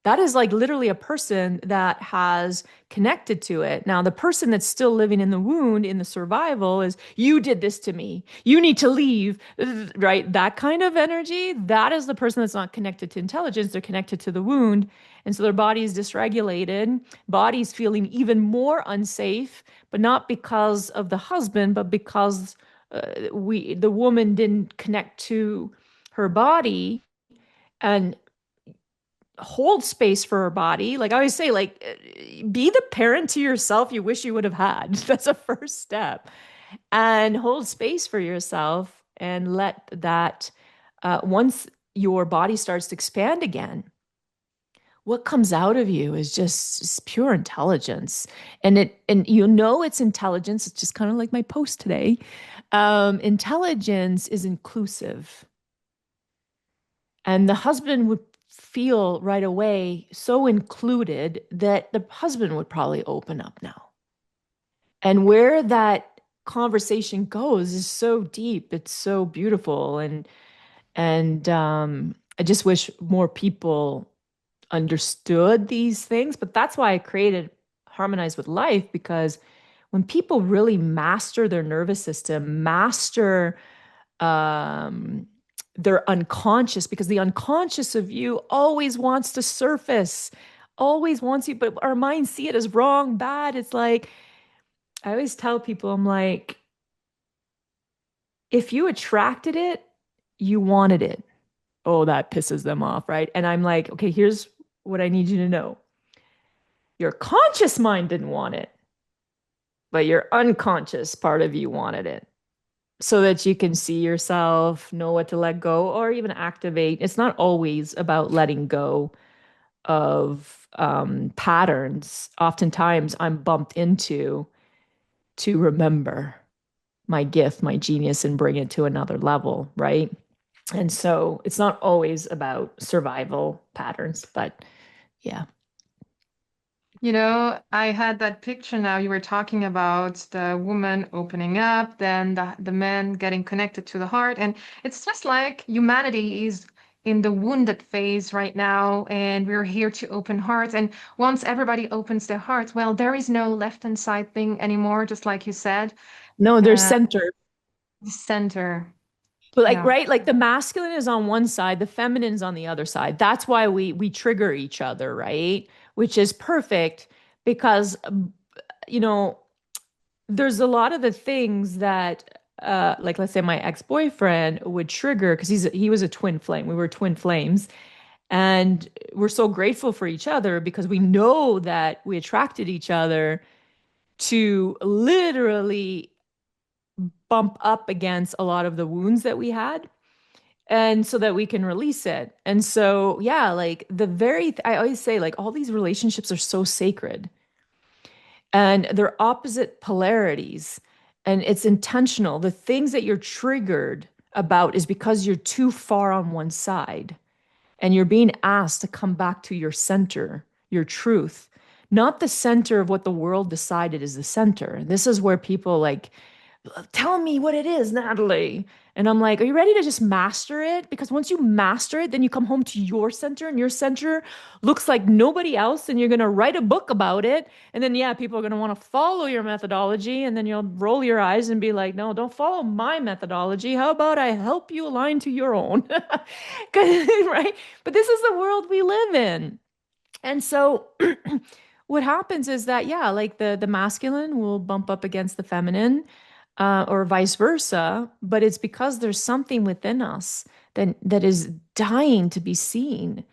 That is like literally a person that has connected to it. Now, the person that's still living in the wound in the survival is, you did this to me. You need to leave, right? That kind of energy, that is the person that's not connected to intelligence. They're connected to the wound. And so their body is dysregulated, body's feeling even more unsafe, but not because of the husband, but because the woman didn't connect to her body and hold space for her body. Like I always say, like be the parent to yourself you wish you would have had. That's a first step. And hold space for yourself and let that once your body starts to expand again, what comes out of you is just pure intelligence. And it's intelligence. It's just kind of like my post today. Intelligence is inclusive. And the husband would feel right away so included that the husband would probably open up now. And where that conversation goes is so deep. It's so beautiful. And I just wish more people understood these things. But that's why I created Harmonize with Life, because when people really master their nervous system, master um, they're unconscious, because the unconscious of you always wants to surface, always wants you, but our minds see it as wrong, bad. It's like, I always tell people, I'm like, if you attracted it, you wanted it. Oh, that pisses them off, right? And I'm like, okay, here's what I need you to know. Your conscious mind didn't want it, but your unconscious part of you wanted it, so that you can see yourself, know what to let go, or even activate. It's not always about letting go of patterns. Oftentimes, I'm bumped into to remember my gift, my genius, and bring it to another level, right? And so it's not always about survival patterns, but yeah. I had that picture now. You were talking about the woman opening up, then the man getting connected to the heart. And it's just like humanity is in the wounded phase right now, and we're here to open hearts. And once everybody opens their hearts, well, there is no left and side thing anymore, just like you said. No, they're Uh, centered. The center. But like, Yeah. right, like the masculine is on one side, the feminine is on the other side. That's why we trigger each other, right? Which is perfect because you know, there's a lot of the things that like let's say my ex-boyfriend would trigger because he was a twin flame. We were twin flames. And we're so grateful for each other because we know that we attracted each other to literally bump up against a lot of the wounds that we had and so that we can release it. And so, yeah, like I always say, like, all these relationships are so sacred and they're opposite polarities and it's intentional. The things that you're triggered about is because you're too far on one side and you're being asked to come back to your center, your truth, not the center of what the world decided is the center. This is where people like, tell me what it is, Natalie. And I'm like, are you ready to just master it? Because once you master it, then you come home to your center, and your center looks like nobody else. And you're going to write a book about it. And then, yeah, people are going to want to follow your methodology. And then you'll roll your eyes and be like, no, don't follow my methodology. How about I help you align to your own? Right? But this is the world we live in. And so what happens is that, yeah, like the masculine will bump up against the feminine, or vice versa, but it's because there's something within us that is dying to be seen,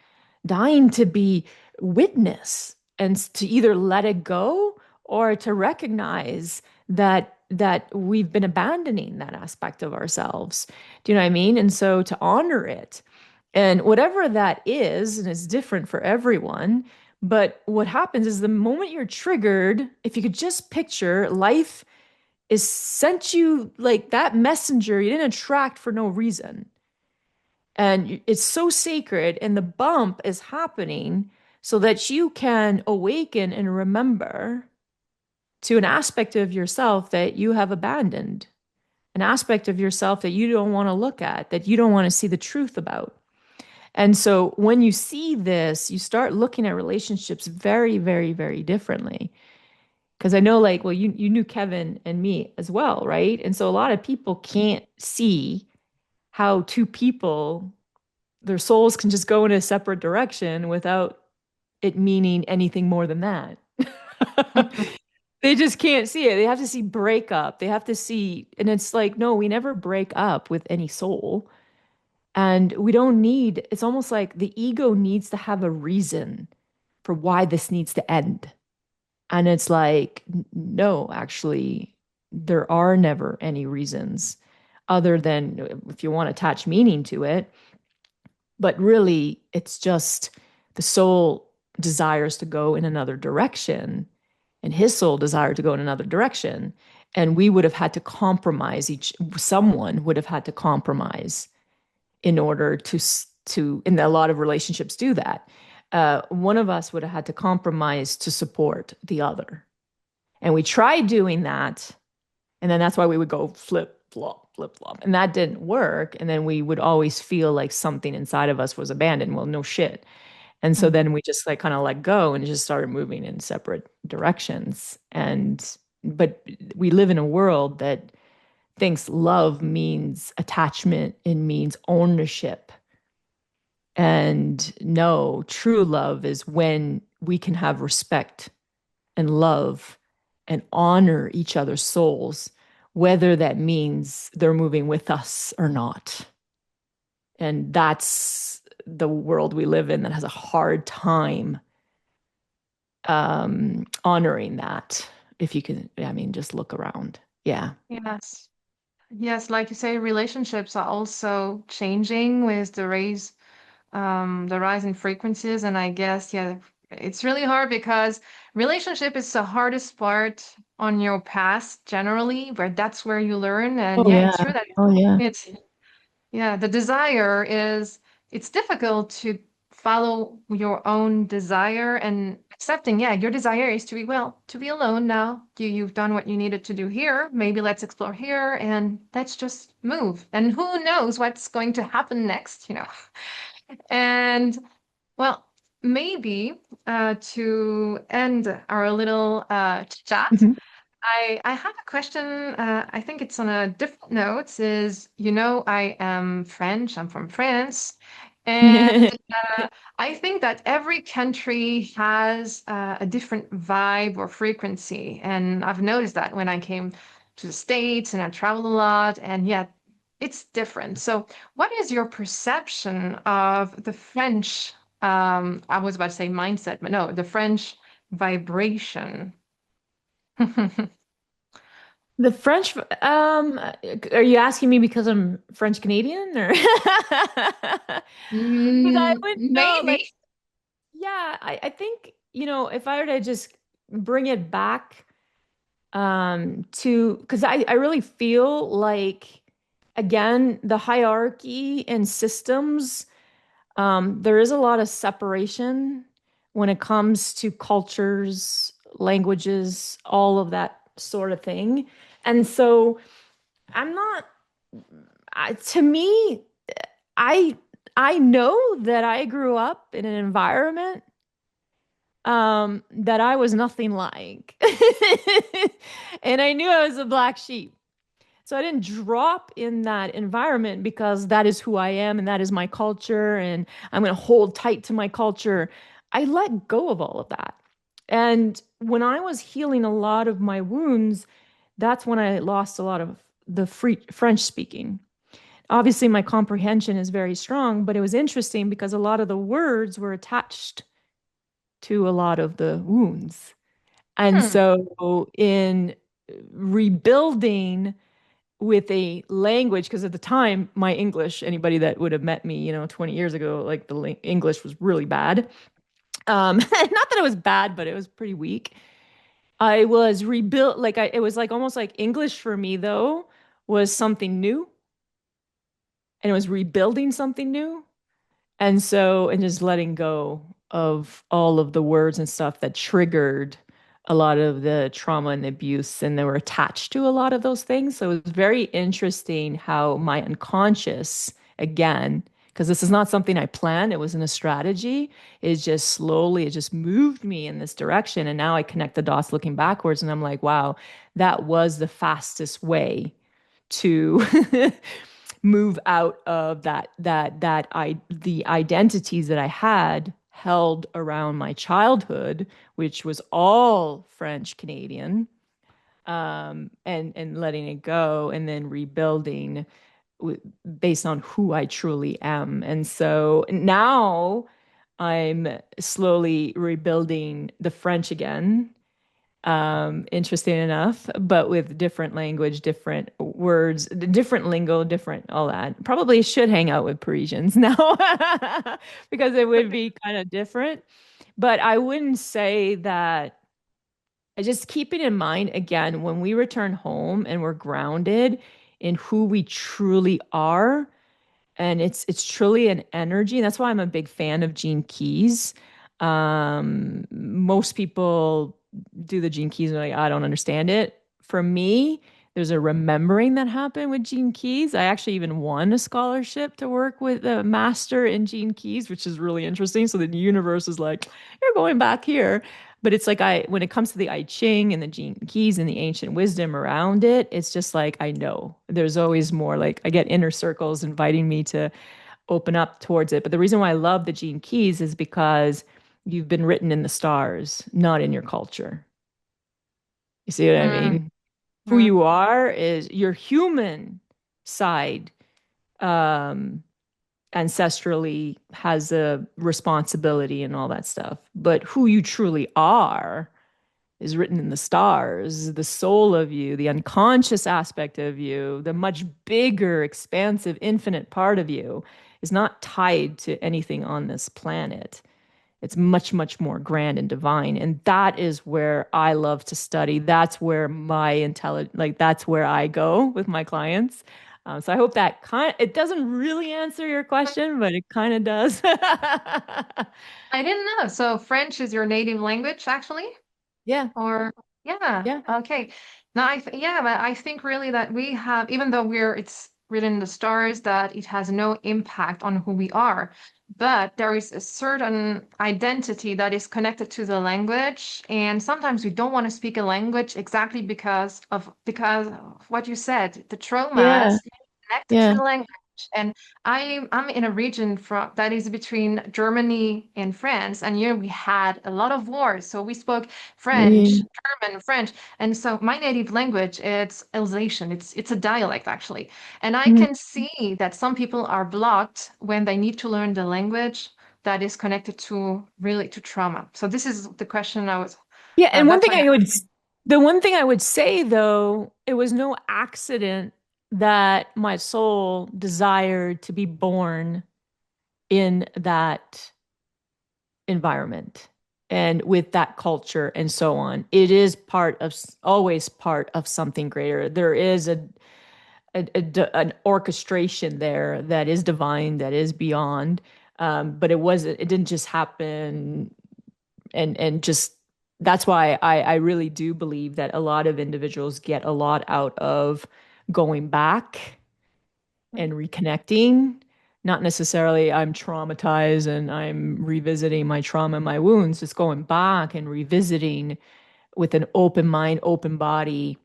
dying to be witnessed, and to either let it go or to recognize that we've been abandoning that aspect of ourselves. Do you know what I mean? And so to honor it. And whatever that is, and it's different for everyone, but what happens is the moment you're triggered, if you could just picture life is sent you like that messenger you didn't attract for no reason. And it's so sacred, and the bump is happening so that you can awaken and remember to an aspect of yourself that you have abandoned, an aspect of yourself that you don't want to look at, that you don't want to see the truth about. And so when you see this, you start looking at relationships very, very, very differently. Because I know, like, well, you knew Kevin and me as well, right? And so a lot of people can't see how two people, their souls can just go in a separate direction without it meaning anything more than that. They just can't see it. They have to see breakup. They have to see, and it's like, no, we never break up with any soul. And we don't need, it's almost like the ego needs to have a reason for why this needs to end. And it's like, no, actually, there are never any reasons other than if you want to attach meaning to it. But really, it's just the soul desires to go in another direction, and his soul desired to go in another direction. And we would have had to compromise someone would have had to compromise in order and a lot of relationships do that. One of us would have had to compromise to support the other. And we tried doing that. And then that's why we would go flip, flop, flip, flop. And that didn't work. And then we would always feel like something inside of us was abandoned. Well, no shit. And so then we just like kind of let go and just started moving in separate directions. But we live in a world that thinks love means attachment, it means ownership. And no, true love is when we can have respect and love and honor each other's souls, whether that means they're moving with us or not. And that's the world we live in that has a hard time honoring that. If you can, I mean, just look around. Yeah. Yes. Yes, like you say, relationships are also changing with the rise in frequencies. And I guess, yeah, it's really hard because relationship is the hardest part on your path generally, where that's where you learn. And Oh, yeah, yeah. it's true that Oh, yeah. it's yeah, the desire is it's difficult to follow your own desire and accepting, yeah, your desire is to be well, to be alone now. You've done what you needed to do here. Maybe let's explore here and let's just move. And who knows what's going to happen next, you know? And well, maybe to end our little chat, Mhm. I have a question. I think it's on a different note. I am French. I'm from France, and I think that every country has a different vibe or frequency. And I've noticed that when I came to the States and I travel a lot, and yet it's different. So, what is your perception of the French? I was about to say mindset, but no, the French vibration. The French, are you asking me because I'm French Canadian or? Because I would know, like, Maybe. yeah, I think, if I were to just bring it back to, because I really feel like, again, the hierarchy and systems, there is a lot of separation when it comes to cultures, languages, all of that sort of thing. And so I'm not, to me, I I know that I grew up in an environment that I was nothing like. And I knew I was a black sheep. So I didn't drop in that environment because that is who I am and that is my culture and I'm going to hold tight to my culture. I let go of all of that. And when I was healing a lot of my wounds, that's when I lost a lot of the free French speaking. Obviously, my comprehension is very strong, but it was interesting because a lot of the words were attached to a lot of the wounds. And Hmm. so, in rebuilding with a language, because at the time, my English, anybody that would have met me, 20 years ago, like the English was really bad. Not that it was bad, but it was pretty weak. I was rebuilt, it was like almost like English for me, though, was something new and it was rebuilding something new. And just letting go of all of the words and stuff that triggered a lot of the trauma and abuse, and they were attached to a lot of those things. So it was very interesting how my unconscious, again, because this is not something I planned, it wasn't a strategy. It just moved me in this direction. And now I connect the dots looking backwards, and I'm like, wow, that was the fastest way to move out of the identities that I had held around my childhood, which was all French Canadian, and letting it go and then rebuilding based on who I truly am. And so now I'm slowly rebuilding the French again, interesting enough, but with different language, different words, different lingo, different all that. Probably should hang out with Parisians now because it would be kind of different. But I wouldn't say that. I just keep it in mind again when we return home and we're grounded in who we truly are, and it's truly an energy. That's why I'm a big fan of Gene Keys. Most people do the Gene Keys and are like, I don't understand it. For me, there's a remembering that happened with Gene Keys. I actually even won a scholarship to work with a master in Gene Keys, which is really interesting. So the universe is like, you're going back here. But it's like when it comes to the I Ching and the Gene Keys and the ancient wisdom around it, it's just like I know there's always more. Like I get inner circles inviting me to open up towards it. But the reason why I love the Gene Keys is because you've been written in the stars, not in your culture. You see what I Mm, mean? Who mm, you are is your human side, um, ancestrally has a responsibility and all that stuff. But who you truly are is written in the stars, the soul of you, the unconscious aspect of you, the much bigger, expansive, infinite part of you is not tied to anything on this planet. It's much, much more grand and divine. And that is where I love to study. That's where my that's where I go with my clients. So I hope that it doesn't really answer your question, but it kind of does. I didn't know. So French is your native language, actually? Yeah, Or yeah, yeah. okay. Now yeah, but I think really that we have, even though written in the stars that it has no impact on who we are. But there is a certain identity that is connected to the language, and sometimes we don't want to speak a language exactly because of what you said, the Yeah, traumas connected to yeah. the language. And I'm in a region that is between Germany and France, and here we had a lot of wars, so we spoke French, Mm. German, French, and so my native language, it's Alsatian. It's a dialect actually. And I Mhm. can see that some people are blocked when they need to learn the language that is connected to really to trauma. So this is the question I was, Yeah, and that's why I the one thing I would say though, it was no accident that my soul desired to be born in that environment and with that culture and so on. It is always part of something greater. There is an orchestration there that is divine, that is beyond. But it didn't just happen and just that's why I really do believe that a lot of individuals get a lot out of going back and reconnecting. Not necessarily I'm traumatized and I'm revisiting my trauma, my wounds. It's going back and revisiting with an open mind, open body,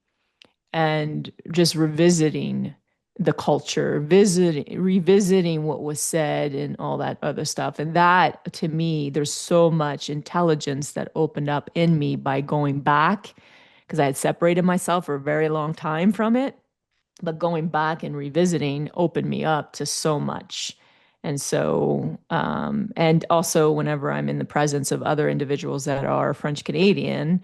and just revisiting the culture, revisiting what was said and all that other stuff. And that to me, there's so much intelligence that opened up in me by going back because I had separated myself for a very long time from it, but going back and revisiting opened me up to so much. And so, and also whenever I'm in the presence of other individuals that are French Canadian,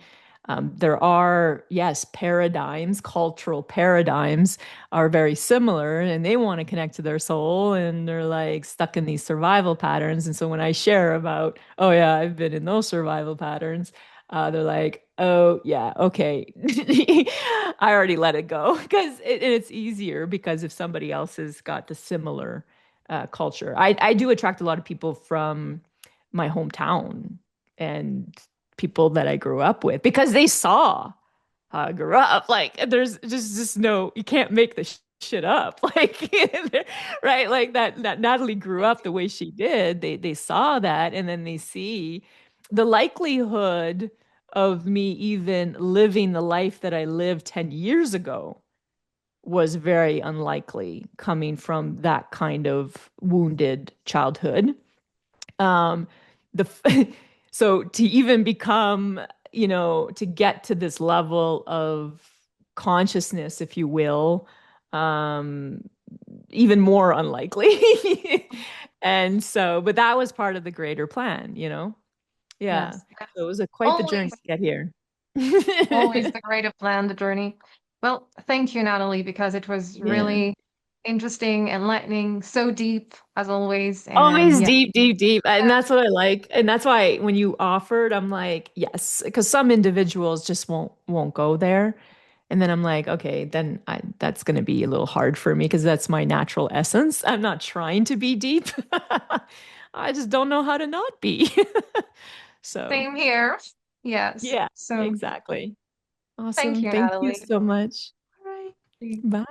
there are, yes, paradigms, cultural paradigms are very similar, and they want to connect to their soul, and they're like stuck in these survival patterns. And so when I share about, oh, yeah, I've been in those survival patterns, they're like, oh, yeah, okay. I already let it go because it's easier because if somebody else has got the similar culture, I do attract a lot of people from my hometown and people that I grew up with because they saw how I grew up. Like, there's just no, you can't make this shit up. Like, right? Like that Natalie grew up the way she did. They saw that, and then they see the likelihood of me even living the life that I lived 10 years ago was very unlikely coming from that kind of wounded childhood. Um, the so to even become, to get to this level of consciousness, if you will, um, even more unlikely. And so, but that was part of the greater plan. Yeah. yes, So it was quite the journey always to get here. always the greater plan, the journey. Well, thank you, Natalie, because it was Yeah. really interesting, enlightening, so deep as always. And Always yeah, deep, deep, deep. And that's what I like. And that's why when you offered, I'm like, yes, because some individuals just won't go there. And then I'm like, okay, then that's going to be a little hard for me because that's my natural essence. I'm not trying to be deep. I just don't know how to not be. So, same here. Yes. yeah, So exactly. thank Awesome. you, Thank you Natalie. so much. All right. Bye.